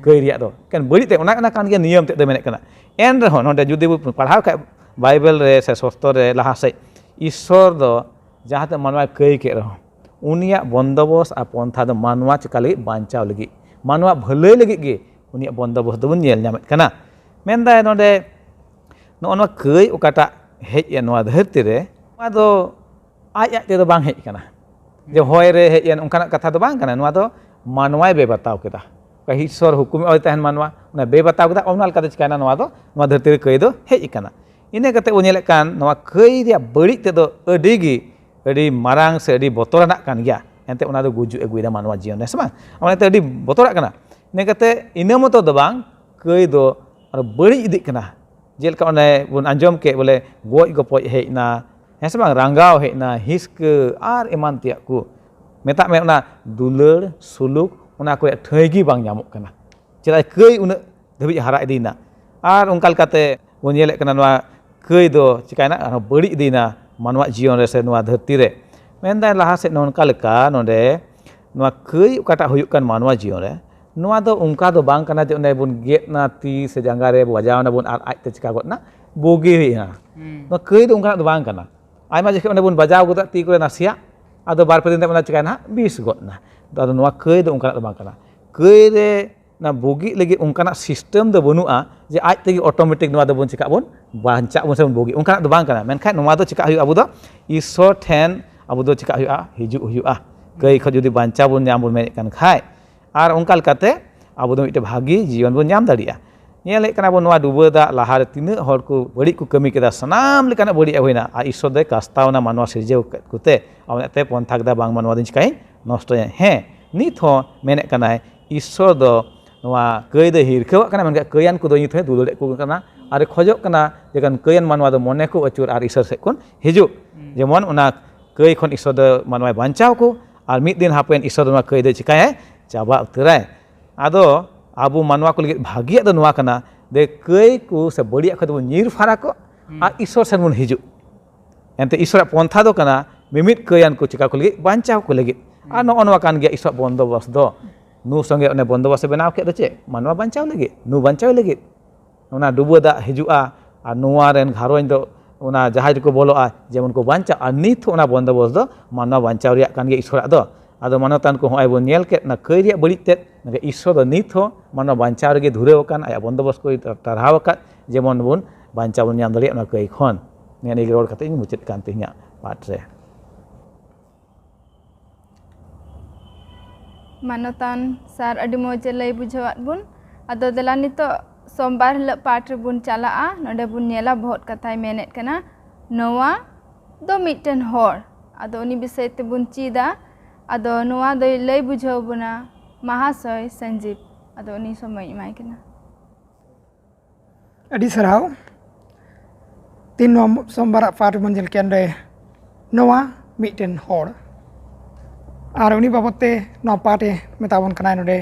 कई रिया दो कान बड़ी ते उना कान गया नियम ते दो मेने कना एन रहो नोंडे जुदी बो पढ़ाव का बाइबल रे से शास्त्र रे लहा से ईश्वर दो जहां ते मानवा कई के रहो उनिया बंदोबस आ पंथा दो मानवा चिका लगी बांचाव लगी मानवा भलाई लगी गे उनिया बंदोबस दो नेल नामेत कना मेनदा नोंडे नोना कई ओकाटा हेज नोआ धरती रे दो आज आज ते बांग हेज कना जे होय रे हेज उनका कथा दो बांग कना नोआ दो मानवाय बे बताव केदा ईश्वर हुकुम ओय तहन मानवा ना बे बताव केदा ओना लका चिकाना नोआ दो नोआ धरती रे कई दो हेज कना इने कते ओ नेले कान नोआ कई रिया बड़ी ते दो अडिगी अडी मारांग से अडी बोतराना कान गया एनते ओना दो गुजु एगुइदा मानवा जीवन से बांग ओनाते अडी बोतरा कना इने कते इने मतो दो बांग कई दो और बड़ी इदी कना जेलका ओने बुन आंजम के बोले गोय गपoj हेजना हें से बांग रंगाव हेजना हिस्क आर एमान तिया को मेता में ओना दुलर सुलुक ओना को ठैगी बांग ᱧᱟᱢᱚᱜ कना चेदा कई उन धबि हारा इदीना आर उनका लकाते बोन नेले कना नोआ कई दो चिकायना आर बड़ी इदीना मानवा जीवन रे से नोआ धरती रे मेनदा लहा से नोनका लका नोंडे नोआ कई ओकाटा हुयुक कान मानवा जीवन रे नोआ दो उनका दो बांग कना जे ओने बुन गेटना ती से जांगा रे बजावना बुन आर आज ते चिका गदना बोगी हेना नोआ कई दो उनका दो बांग कना आयमा जेखे ओने बुन बजाव गदा ती करे नासिया आदो बार पे दिन ते ओना चिकाना 20 गदना आदो नोआ कई दो उनका दो बांग कना कई रे ना बोगी लगे उनकाना सिस्टम दो बनुआ जे आज तेगी ऑटोमेटिक नवा दो बन चिका बोन बांचा बोन से बोगी उनकाना दो बांग कना मेनखान नवा दो चिका हुई अबु दो ईश्वर ठेन अबु दो चिका हुआ हिजु हुआ कई खो जुदी बांचा बोन ᱧᱟᱢ बोन मेन कन खाय आर उनका लकाते अबु दो मिटे भागी जीवन बोन ᱧᱟᱢ दाड़िया ᱧᱮᱞᱮ ᱠᱟᱱᱟ ᱵᱚᱱ ᱱᱚᱣᱟ ᱰᱩᱵᱟᱹ ᱫᱟᱜ ᱞᱟᱦᱟᱨᱮ ᱛᱤᱱᱟᱹᱜ ᱦᱚᱲ ᱠᱚ ᱵᱟᱹᱲᱤᱡ ᱠᱚ ᱠᱟᱹᱢᱤ ᱠᱮᱫᱟ ᱥᱟᱱᱟᱢ ᱞᱮᱠᱟᱱᱟᱜ ᱵᱟᱹᱲᱤᱡ ᱦᱩᱭᱱᱟ ᱟᱨ ᱤᱥᱥᱚᱨ ᱫᱚᱭ ᱠᱟᱥᱛᱟᱣᱱᱟ ᱢᱟᱱᱣᱟ ᱥᱤᱨᱡᱟᱹᱣ ᱠᱚᱛᱮ ᱚᱱᱟᱛᱮ ᱯᱚᱱᱛᱷᱟ ᱠᱮᱫᱟ ᱵᱟᱝᱢᱟ ᱱᱚᱣᱟ ᱫᱚᱧ ᱪᱤᱠᱟᱹᱭ ᱱᱚᱥᱴᱚᱭᱟ ᱦᱮᱸ ᱱᱤᱛ ᱦᱚᱸ ᱢᱮᱱᱮᱫ ᱠᱟᱱᱟᱭ ᱤᱥᱥᱚᱨ ᱫᱚ ᱱᱚᱣᱟ ᱠᱟᱹᱭ ᱫᱚ ᱦᱤᱨᱠᱷᱟᱹᱣᱟᱜ ᱠᱟᱱᱟ ᱢᱮᱱᱠᱷᱟᱱ ᱠᱟᱹᱭᱟᱱ ᱠᱚᱫᱚ ᱱᱤᱛ ᱦᱚᱸ ᱫᱩᱞᱟᱹᱲᱮᱫ ᱠᱚ ᱠᱟᱱᱟ ᱟᱨ ᱠᱷᱚᱡᱚᱜ ᱠᱟᱱᱟ ᱡᱮᱠᱷᱟᱱ ᱠᱟᱹᱭᱟᱱ ᱢᱟᱱᱣᱟ ᱫᱚ ᱢᱚᱱᱮ ᱠᱚ ᱟᱹᱪᱩᱨ ᱟᱨ ᱤᱥᱥᱚᱨ ᱥᱮᱫ ᱠᱷᱚᱱ ᱦᱤᱡᱩᱜ ᱡᱮᱢᱚᱱ ᱚᱱᱟ ᱠᱟᱹᱭ ᱠᱷᱚᱱ ᱤᱥᱥᱚᱨ ᱫᱚ ᱢᱟᱱᱣᱟᱭ ᱵᱟᱧᱪᱟᱣ ᱠᱚ ᱟᱨ ᱢᱤᱫ ᱫᱤᱱ ᱦᱟᱯᱮᱱ ᱤᱥᱥᱚᱨ ᱫᱚ ᱱᱚᱣᱟ ᱠᱟᱹᱭ ᱫᱚ ᱪᱤᱠᱟᱹᱭᱟᱭ ᱪᱟᱵᱟ ᱩᱛᱟᱹᱨᱟᱭ ᱟᱫᱚ ᱟᱵᱚ ᱢᱟᱱᱣᱟ ᱠᱚ ᱞᱟᱹᱜᱤᱫ ᱵᱷᱟᱹᱜᱤᱭᱟᱜ ᱫᱚ ᱱᱚᱣᱟ ᱠᱟᱱᱟ दे कई को से बड़िया खद बन नीर फारा को आ ईश्वर सेन बन हिजु एंते ईश्वर पंथा दो कना मिमित कयान को चिका को लगी बांचाव को लगी आ नो अनवा कान गया ईश्वर बंदोबस दो नु संगे ने बंदोबस बनाव के दो चे मानवा बांचाव लगी नु बांचाव लगी ओना डुबो दा हिजुआ आ नुवा रेन घारों दो ओना जहाज को बोलोआ जेमन को बांचा आ नित ओना बंदोबस दो मानवा बांचाव रिया कान गया ईश्वर दो आदो मानवतान को होय बन नेल के ना कई रिया बड़ी ते ईश्वर दो नित हो मानव बांचाव रे धुरेव कान आया बंदोबस को तरहाव का जेमन बन बांचाव बन नाम दाड़िया ना कई खन ने रोड कते मुचाद कान तिहिया पाठ रे मानवतान सार अडी मोजे लई बुझावात बुन आदो देला नितो सोमवार हिल पाठ रे बुन चलाआ नोडे बुन नेला बहुत कथाय मेनेत कना नोवा दो मिटन होर आदो उनी विषय ते बुन चीदा आदो नोवा दो लई बुझाव बुना महाशय संजीव आदो उनी समय इमाय कना अडी सराव तीन सोमवार पाठ मंजिल के अंदर नोवा मिटन होर और उनी बाबते नवा पाठे मेताबन कना नोडे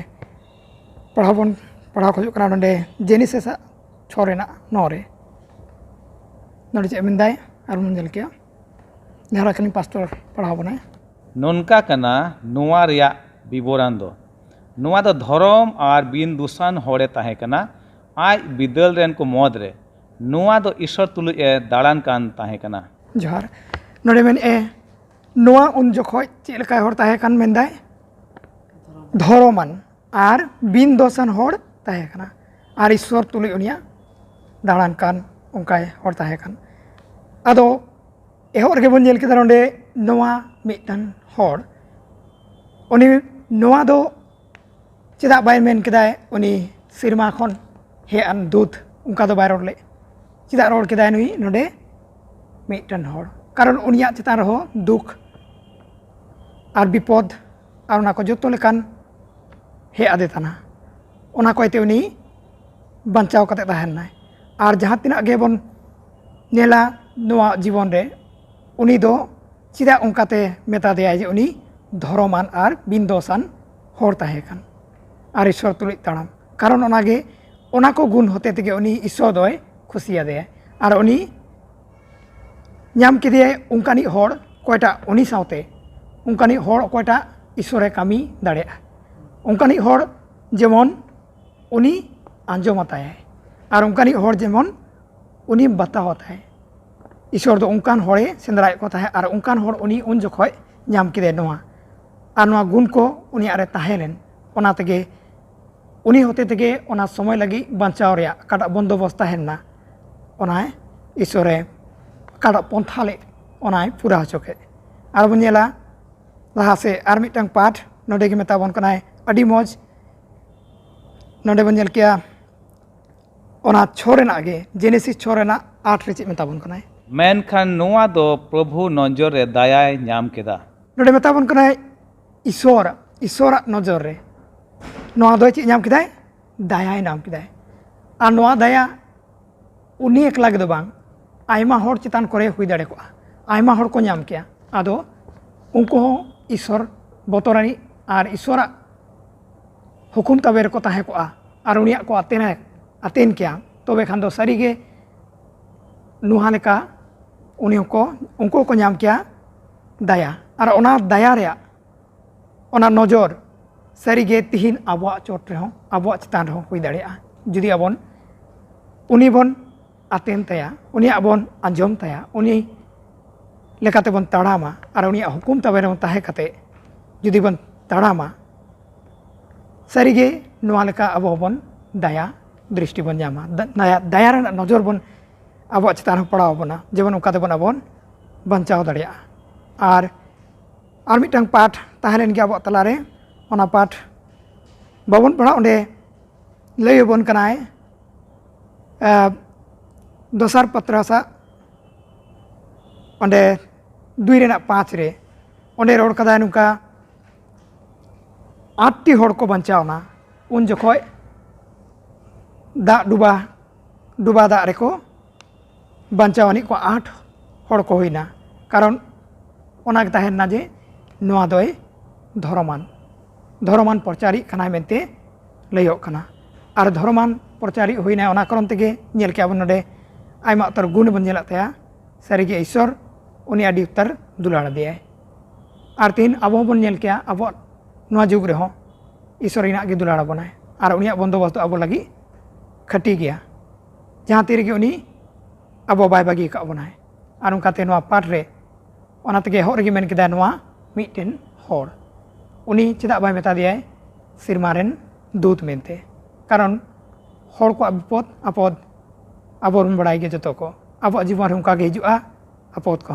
पढ़ाव खोज कना नोडे जेनिसिस छोरेना नोरे नोडे चे मिंदाय और मंजिल के नेहरा कनी पास्टर पढ़ाव बनाए नोनका कना नोवा रिया विवरण दो नोवा दो धर्म और बिन दूषण होड़े ताहे कना आज बिदल रेन को मद रे नोवा दो ईश्वर तुलु ए दाड़ान कान ताहे कना जोहार नोडे मेन ए नोवा उन जखोय चेक लेका होड़ ताहे कान मेंदाय धर्मान और बिन दोषण होड़ ताहे कना और ईश्वर तुलु उनिया दाड़ान कान उनकाय होड़ ताहे कान आदो एहोर के बन जेल के नोडे नोवा मिटन होड़ उनी नोवा दो चेदा बाय मेन केदाय उनी सिरमा खन हे अन दूध उनका दो बाय रोड ले चेदा रोड केदाय नुई नोडे मिटन होड़ कारण उनिया चेतान रहो दुख और विपद और उना को जोतो लेकान हे आदे तना उना कोयते उनी बांचाव कते ताहेनाय और जहां तिना गे बन नेला नोवा जीवन रे उनी दो चेदा उनकाते मेता देया जे उनी धर्मान और बिन दोषान होड़ ताहे कान और ईश्वर तुलित ताड़ाम कारण ओनागे ओना को गुण होते तेगे उनी ईश्वर दोय खुशिया दे और उनी ᱧᱟᱢ ᱠᱮᱫᱮᱭᱟᱭ ᱚᱱᱠᱟᱱᱤᱡ ᱦᱚᱲ ᱚᱠᱚᱭᱴᱟᱜ ᱩᱱᱤ ᱥᱟᱶᱛᱮ ᱚᱱᱠᱟᱱᱤᱡ ᱦᱚᱲ ᱚᱠᱚᱭᱴᱟᱜ ᱤᱥᱚᱨᱮ ᱠᱟᱹᱢᱤ ᱫᱟᱲᱮᱭᱟᱜᱼᱟ ᱚᱱᱠᱟᱱᱤᱡ ᱦᱚᱲ ᱡᱮᱢᱚᱱ ᱩᱱᱤ ᱟᱸᱡᱚᱢ ᱟᱛᱟᱭᱟᱭ ᱟᱨ ᱚᱱᱠᱟᱱᱤᱡ ᱦᱚᱲ ᱡᱮᱢᱚᱱ ᱩᱱᱤ ᱵᱟᱛᱟᱣ ᱟᱛᱟᱭ ईश्वर दो उनकान होड़े सेंद्राय को ताहे और उनकान होड़ उनी उन जखोय ᱧᱟᱢ ᱠᱮᱫᱮ ᱱᱚᱣᱟ और नवा गुण को उनिया रे ताहेलेन ओना तेगे उनी होते तेगे ओना समय लगी बांचाव रिया काटा बंदोबस ताहेना ओना ईश्वरे काटा पंथाले ओना पूरा हचोके और बनेला लहा से और मिटंग पाठ नोडे के मेताबन कनाय अडी मौज नोडे बनेल किया ओना छोरेना गे जेनेसिस छोरेना 8 रे चे मेताबन कनाय मेनखान नोआ दो प्रभु नजर रे दायाय ᱧᱟᱢ केदा नोडे मेताबन कनाय ईश्वर ईश्वरा नजर रे नोआ दो चे ᱧᱟᱢ केदाय दायाय नाम केदाय और नोआ दाया उनी एकला गे दो बांग आयमा होड़ चितान करे हुई दाड़े को आयमा होड़ को ᱧᱟᱢ केया आदो उनको हो ईश्वर बतरानी और ईश्वरा हुकुम तबेर को ताहे को और उनिया को आतेन किया तबे खान दो सारी गे नुहा लेका उनी को उनको को ᱧᱟᱢ किया दाया और ओना दाया रे ओना नजर सारी गे तिहिन आबो चोट रे हो आबो चितान हो हुई दाड़े जुदी आबन उनी बन आतेन तया उनी आबन आंजम तया उनी लेकाते बन ताड़ामा और उनी हुकुम तबेर बन ताहे कते जुदी बन ताड़ामा सारी गे ᱱᱚᱣᱟ ᱞᱮᱠᱟ ᱟᱵᱚ ᱵᱚᱱ ᱫᱟᱭᱟ दृष्टि बन जामा दया नजर बन अब चेतान पड़ा बना जेबन उनकातेबन अब बचाव दाड़िया और मिटन पाठ तहलेन के अब तलारे ओना पाठ बाबन पढ़ा ओंडे लैबन कनाय दोसार पत्र सा ओंडे 2:5 रे ओंडे रोड कदा नुका 8 हड़ को बचावना उन जखोय दा डुबा दा रेको बचावानी को 8 हड़ को होइना कारण ओना तहना जे नोआ दोय धर्मान प्रचारी खाना मेनते लैयो खाना और धर्मान प्रचारी होइना ओना कारण तेगे नेल के आबन नडे आयमा उतर गुण बन नेला तया सारिगे ईश्वर उनी आदि उतर दुलाड़ दिए और तीन अब बन नेल के अब नोआ जुग रेहो ईश्वर इना गे दुलाड़ बनाए और उनिया बंदोबस तो अब लगी खटी गया जहाँ तीर उनी अब बाय बागी का बनाए और उनकाते नोआ पाठ रे ओना तेगे हर गे मेन केदा नोआ मिटन हर उनी चेदा बाय मेता दिया सिरमारेन दूत मेनते कारण हर को विपद आपद अब बड़ाई गे जतो को अब जीवन उनका गे हिजुआ आपद को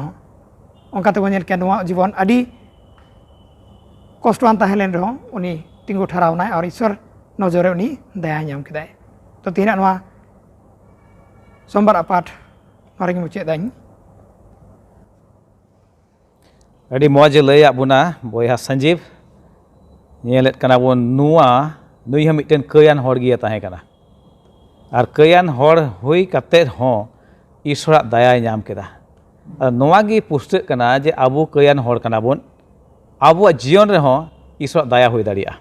उनकाते बन नेल के नोआ जीवन आदि कष्टान तहलेन रहो उनी तिंगु ठहरावना और ईश्वर नजर उनी दया नाम केदाय तो तीना नोआ सोमवार पाठ मारे मुचाद दाኝ अड़ी मौज लय बुना बया संजीव नेलेत कना बन नुआ नुई हम मिटन कयान हर गिया ताहे कना और कयान हर हुई कते हो ईश्वराक दया नाम केदा नोआ गी पुष्ट कना जे आबो कयान हर कना बन आबो जीवन रे हो ईश्वराक दया हुई दाड़िया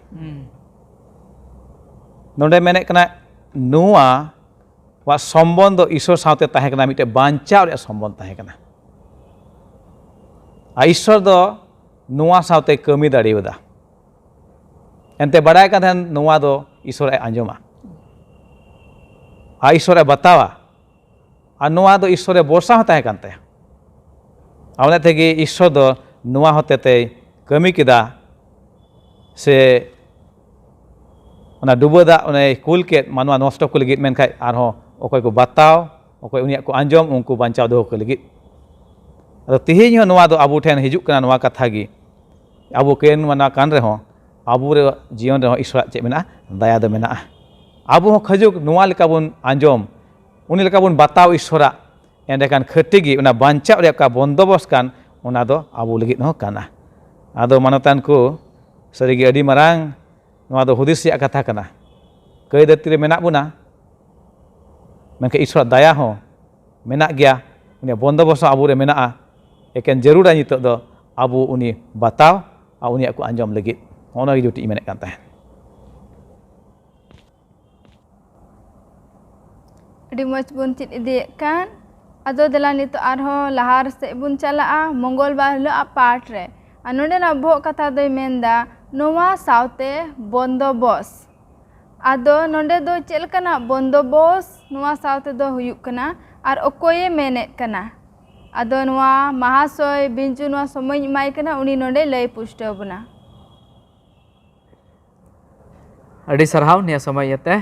नोंडे मेने कना नुआ वा सम्बन्ध ईश्वर साथे ताहे कना मिटे बांचाव रे सम्बन्ध ताहे कना ईश्वर दो नुआ साथे कमी दाड़ियोदा एनते बड़ाय कथन नुआ दो ईश्वर आंजमा ईश्वर बतावा और नुआ दो ईश्वर बर्षा हो ताहे कानते आवने तेगे ईश्वर दो नुआ होतेते कमी केदा से ओना डुबदा ओने कुल के मानवा नष्ट को लगित मेनखाय आरहो ओकय को बताओ ओकय उनिया को आंजम उनको बचाव दो को लगित अदो तिहिन हो नोआ दो आबो ठेन हिजुक कना नोआ कथा गी आबो केन माना कान रे हो आबो रे जीवन रे ईश्वर चे मेना दया दो मेना आबो हो खजुक नोआ लेका बन आंजम उनी लेका बन बताओ ईश्वर एंडे कान खटिगी ओना बचाव रे का बंदोबस कान ओना दो आबो लगित हो काना आदो मानतान को सरिगे अडी मारांग नोआ दो हुदिस या कथा कना कई धरती रे मेना बुना मेनके ईश्वर दया हो मेना गया उनी बंदोबस आबो रे मेना एकेन जरूरा नितो दो आबो उनी बताओ आ उनी को आंजम लगित ओना गे जुटी मेने कान ताहेन अडी मज बुन चित इदिए कान अदो देला नितो आरहो लहार से बुन चला मंगलबार हिलो पाठ रे नोंडे ना बोहक कथा दोय मेनदा नोवा सावते बंदोबस आदो नोंडे दो चेलकना बंदोबस नोवा सावते दो हुयुक कना और ओकोये मेनेत कना आदो नोवा महाशय बिंजु नोवा समय इमाय कना उनी नोंडे लय पुष्टो बना अड़ी सरहाव निया समय यते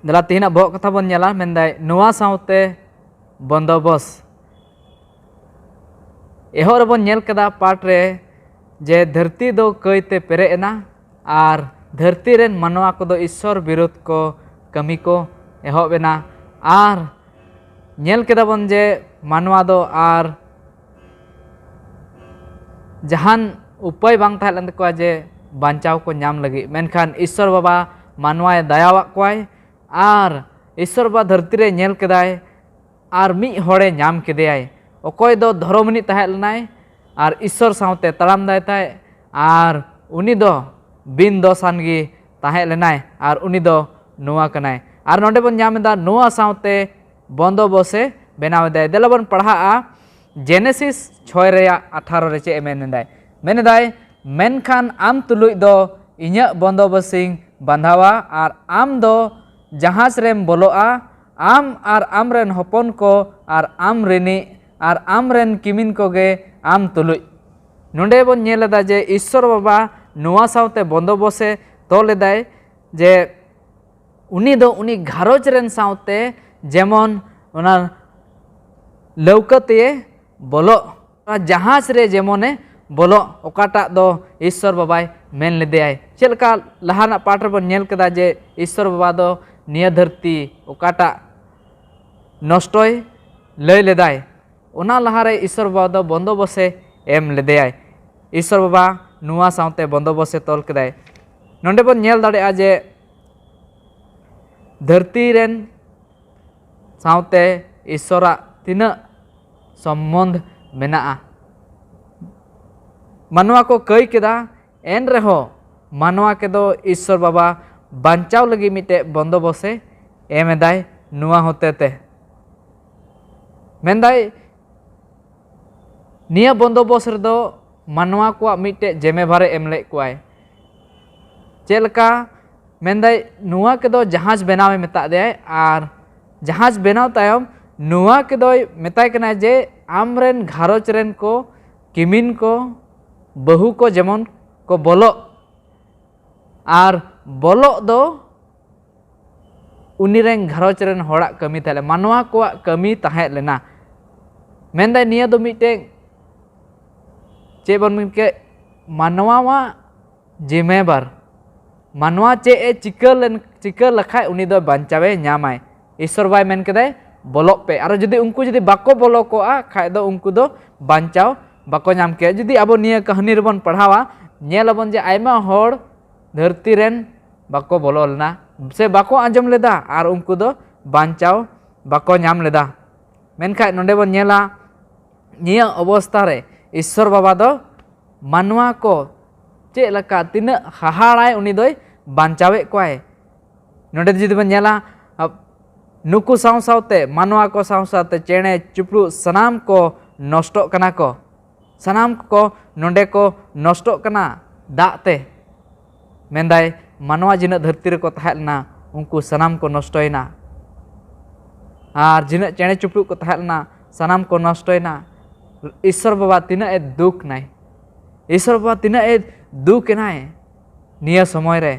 दला तिहिना बोहक कथा बन नेला मेनदाय नोवा सावते बंदोबस एहर बन नेल कदा पाठ रे जे धरती दो कईते पेरेना और धरती रेन मानवा को दो ईश्वर विरोध को कमी को एहबेना और नेल केदा बन जे मानवा दो और जहान उपाय बांग थाहलन तकवा जे बांचाव को नाम लगी मेनखान ईश्वर बाबा मानवाय दयावाक कोय और ईश्वर बाबा धरती रे नेल केदाय और मी हड़े नाम केदेयाय ओकोय दो धर्मनी ताहेलनाय और ईश्वर सावते तड़ाम दाय ताय और उनी दो बिन दोसान गी ताहेलनाय और उनी दो नोआ कनाय और नोंडे बन नामेदा नोआ सावते बंदोबसे बनाव दाय देला बन पढ़ा जेनेसिस 6 रेया 18 रे चे मेनदाय मेनखान आम तुलुय दो इᱧᱟᱹᱜ बंदोबसिंग बांधावा और आम दो जहाज रेम बोलोआ आम और आमरेन हपन को और आम रिनी और आमरेन किमिन को गे आम तुलुय नोंडे बन नेलदा जे ईश्वर बाबा ᱱᱚᱣᱟ ᱥᱟᱶᱛᱮ ᱵᱚᱱᱫᱚᱵᱚᱥᱮ ᱛᱚᱞ ᱮᱫᱟᱭ ᱡᱮ ᱩᱱᱤ ᱫᱚ ᱩᱱᱤ ᱜᱷᱟᱨᱚᱸᱡᱽ ᱨᱮᱱ ᱥᱟᱶᱛᱮ ᱡᱮᱢᱚᱱ ᱚᱱᱟ ᱞᱟᱹᱣᱠᱟᱹ ᱛᱮ ᱵᱚᱞᱚᱜ, ᱡᱟᱦᱟᱡ ᱨᱮ ᱡᱮᱢᱚᱱᱮ ᱵᱚᱞᱚᱜ, ᱚᱠᱟᱴᱟᱜ ᱫᱚ ᱤᱥᱚᱨ ᱵᱟᱵᱟᱭ ᱢᱮᱱ ᱞᱮᱫᱮᱭᱟᱭ᱾ ᱪᱮᱫ ᱞᱮᱠᱟ ᱞᱟᱦᱟᱱᱟᱜ ᱯᱟᱴ ᱨᱮᱵᱚᱱ ᱧᱮᱞ ᱠᱮᱫᱟ ᱡᱮ ᱤᱥᱚᱨ ᱵᱟᱵᱟ ᱫᱚ ᱱᱤᱭᱟᱹ ᱫᱷᱟᱹᱨᱛᱤ ᱚᱠᱟᱴᱟᱜ ᱱᱚᱥᱴᱚᱭ ᱞᱟᱹᱭ ᱞᱮᱫᱟᱭ, ᱚᱱᱟ ᱞᱟᱦᱟᱨᱮ ᱤᱥᱚᱨ ᱵᱟᱵᱟ ᱫᱚ ᱵᱚᱱᱫᱚᱵᱚᱥᱮ ᱮᱢ ᱞᱮᱫᱮᱭᱟᱭ᱾ ᱤᱥᱚᱨ ᱵᱟᱵᱟ ᱱᱚᱣᱟ ᱥᱟᱶᱛᱮ ᱵᱚᱱᱫᱚᱵᱚᱥᱮ ᱛᱚᱞ ᱠᱮᱫᱟᱭ᱾ ᱱᱚᱰᱮ ᱵᱚᱱ ᱧᱮᱞ ᱫᱟᱲᱮᱭᱟᱜᱼᱟ ᱡᱮ ᱫᱷᱟᱹᱨᱛᱤ ᱨᱮᱱ ᱥᱟᱶᱛᱮ ᱤᱥᱚᱨᱟᱜ ᱛᱤᱱᱟᱹᱜ ᱥᱚᱢᱵᱚᱱᱫᱷ ᱢᱮᱱᱟᱜᱼᱟ᱾ ᱢᱟᱱᱣᱟ ᱠᱚ ᱠᱟᱹᱭ ᱠᱮᱫᱟ, ᱮᱱ ᱨᱮᱦᱚᱸ ᱢᱟᱱᱣᱟ ᱠᱚᱫᱚ ᱤᱥᱚᱨ ᱵᱟᱵᱟ ᱵᱟᱧᱪᱟᱣ ᱞᱟᱹᱜᱤᱫ ᱢᱤᱫᱴᱮᱡ ᱵᱚᱱᱫᱚᱵᱚᱥᱮ ᱮᱢ ᱮᱫᱟᱭ ᱱᱚᱣᱟ ᱦᱚᱛᱮ ᱛᱮ᱾ ᱢᱮᱱᱫᱟᱭ ᱱᱤᱭᱟᱹ ᱵᱚᱱᱫᱚᱵᱚᱥ ᱨᱮᱫᱚ ᱢᱟᱱᱣᱟ ᱠᱚᱣᱟᱜ ᱢᱤᱫᱴᱮᱡ ᱡᱮᱢᱮᱵᱟᱨᱮ ᱮᱢ ᱞᱮᱫ ᱠᱚᱣᱟᱭ᱾ ᱪᱮᱫ ᱞᱮᱠᱟ ᱢᱮᱱᱫᱟᱭ ᱱᱚᱣᱟ ᱠᱚᱫᱚ ᱡᱟᱦᱟᱡ ᱵᱮᱱᱟᱣᱮ ᱢᱮᱛᱟ ᱫᱮᱭᱟᱭ, ᱟᱨ ᱡᱟᱦᱟᱡ ᱵᱮᱱᱟᱣ ᱛᱟᱭᱚᱢ ᱱᱚᱣᱟ ᱠᱚᱫᱚᱭ ᱢᱮᱛᱟᱭ ᱠᱟᱱᱟ ᱡᱮ ᱟᱢᱨᱮᱱ ᱜᱷᱟᱨᱚᱸᱡᱽ ᱨᱮᱱ ko ᱠᱤᱢᱤᱱ ko ᱵᱟᱹᱦᱩ ko ᱡᱮᱢᱚᱱ ko ᱵᱚᱞᱚᱜ, ᱟᱨ ᱵᱚᱞᱚᱜ ᱫᱚ ᱩᱱᱤᱨᱮᱱ ᱜᱷᱟᱨᱚᱸᱡᱽ ᱨᱮᱱ ᱦᱚᱲᱟᱜ ᱠᱟᱹᱢᱤ ᱛᱟᱦᱮᱸ ᱞᱮᱱᱟ, ᱢᱟᱱᱣᱟ ᱠᱚᱣᱟᱜ ᱠᱟᱹᱢᱤ ᱛᱟᱦᱮᱸ ᱞᱮᱱᱟ᱾ ᱢᱮᱱᱫᱟᱭ ᱱᱤᱭᱟᱹ ᱫᱚ ᱢᱤᱫᱴᱮᱱ ᱪᱮᱫ ᱵᱚᱱ ᱢᱮᱱ ᱠᱮᱫ, ᱢᱟᱱᱣᱟᱣᱟᱜ ᱡᱤᱢᱮᱵᱟᱨ, ᱢᱟᱱᱣᱟ ᱪᱮᱫ ᱮ ᱪᱤᱠᱟᱹ ᱞᱮᱠᱷᱟᱡ ᱩᱱᱤ ᱫᱚ ᱵᱟᱧᱪᱟᱣᱮ ᱧᱟᱢᱟᱭ᱾ ᱤᱥᱚᱨ ᱵᱟᱭ ᱢᱮᱱ ᱠᱮᱫᱟᱭ ᱵᱚᱞᱚᱜ ᱯᱮ, ᱟᱨ ᱡᱩᱫᱤ ᱩᱱᱠᱩ ᱡᱩᱫᱤ ᱵᱟᱠᱚ ᱵᱚᱞᱚ ᱠᱚᱜᱼᱟ ᱠᱷᱟᱡ ᱫᱚ ᱩᱱᱠᱩ ᱫᱚ ᱵᱟᱧᱪᱟᱣ ᱵᱟᱠᱚ ᱧᱟᱢ ᱠᱮᱭᱟ᱾ ᱡᱩᱫᱤ ᱟᱵᱚ ᱱᱤᱭᱟᱹ ᱠᱟᱹᱦᱱᱤ ᱨᱮᱵᱚᱱ ᱯᱟᱲᱦᱟᱣᱟ, ᱧᱮᱞᱟᱵᱚᱱ ᱡᱮ ᱟᱭᱢᱟ ᱦᱚᱲ ᱫᱷᱟᱹᱨᱛᱤ ᱨᱮᱱ ᱵᱟᱠᱚ ᱵᱚᱞᱚ ᱞᱮᱱᱟ ᱥᱮ ᱵᱟᱠᱚ ᱟᱸᱡᱚᱢ ᱞᱮᱫᱟ, ᱟᱨ ᱩᱱᱠᱩ ᱫᱚ ᱵᱟᱧᱪᱟᱣ ᱵᱟᱠᱚ ᱧᱟᱢ ᱞᱮᱫᱟ᱾ ᱢᱮᱱᱠᱷᱟᱡ ᱱᱚᱰᱮ ᱵᱚᱱ ᱧᱮᱞᱟ ᱱᱤᱭᱟᱹ ᱚᱵᱚᱥᱛᱷᱟ ᱨᱮ ᱤᱥᱚᱨ ᱵᱟᱵᱟ ᱫᱚ ᱢᱟᱱᱣᱟ ko ᱪᱮᱫ ᱞᱮᱠᱟ ᱛᱤᱱᱟᱹᱜ ᱦᱟᱦᱟᱲᱟᱭ ᱩᱱᱤ ᱫᱚᱭ ᱵᱟᱧᱪᱟᱣᱮᱫ ᱠᱚᱣᱟᱭ᱾ ᱱᱚᱰᱮ ᱡᱩᱫᱤ ᱵᱚᱱ ᱧᱮᱞᱟ ᱱᱩᱠᱩ ᱥᱟᱶ ᱥᱟᱶᱛᱮ ᱢᱟᱱᱣᱟ ko ᱥᱟᱶ ᱥᱟᱶᱛᱮ ᱪᱮᱬᱮ ᱪᱤᱯᱨᱩᱫ ᱥᱟᱱᱟᱢ ko ᱱᱚᱥᱴᱚᱜ ᱠᱟᱱᱟ ko, ᱥᱟᱱᱟᱢ ko ᱱᱚᱰᱮ ko ᱱᱚᱥᱴᱚᱜ ᱠᱟᱱᱟ ᱫᱟᱜ ᱛᱮ᱾ ᱢᱮᱱᱫᱟᱭ ᱢᱟᱱᱣᱟ ᱡᱤᱱᱟᱹᱜ ᱫᱷᱟᱹᱨᱛᱤ ᱨᱮᱠᱚ ᱛᱟᱦᱮᱸ ᱞᱮᱱᱟ ᱩᱱᱠᱩ ᱥᱟᱱᱟᱢ ko ᱱᱚᱥᱴᱚᱭᱮᱱᱟ, ᱟᱨ ᱡᱤᱱᱟᱹᱜ ᱪᱮᱬᱮ ᱪᱤᱯᱨᱩᱫ ko ᱛᱟᱦᱮᱸ ᱞᱮᱱᱟ ᱥᱟᱱᱟᱢ ko ᱱᱚᱥᱴᱚᱭᱮᱱᱟ᱾ ᱤᱥᱚᱨ ᱵᱟᱵᱟ ᱛᱤᱱᱟᱹᱜ ᱮ ᱫᱩᱠ ᱱᱟᱭ, ᱤᱥᱚᱨ ᱵᱟᱵᱟ ᱛᱤᱱᱟᱹᱜ ᱮ ᱫᱩᱠ ᱮᱱᱟᱭ ᱱᱤᱭᱟᱹ ᱥᱚᱢᱚᱭ ᱨᱮ᱾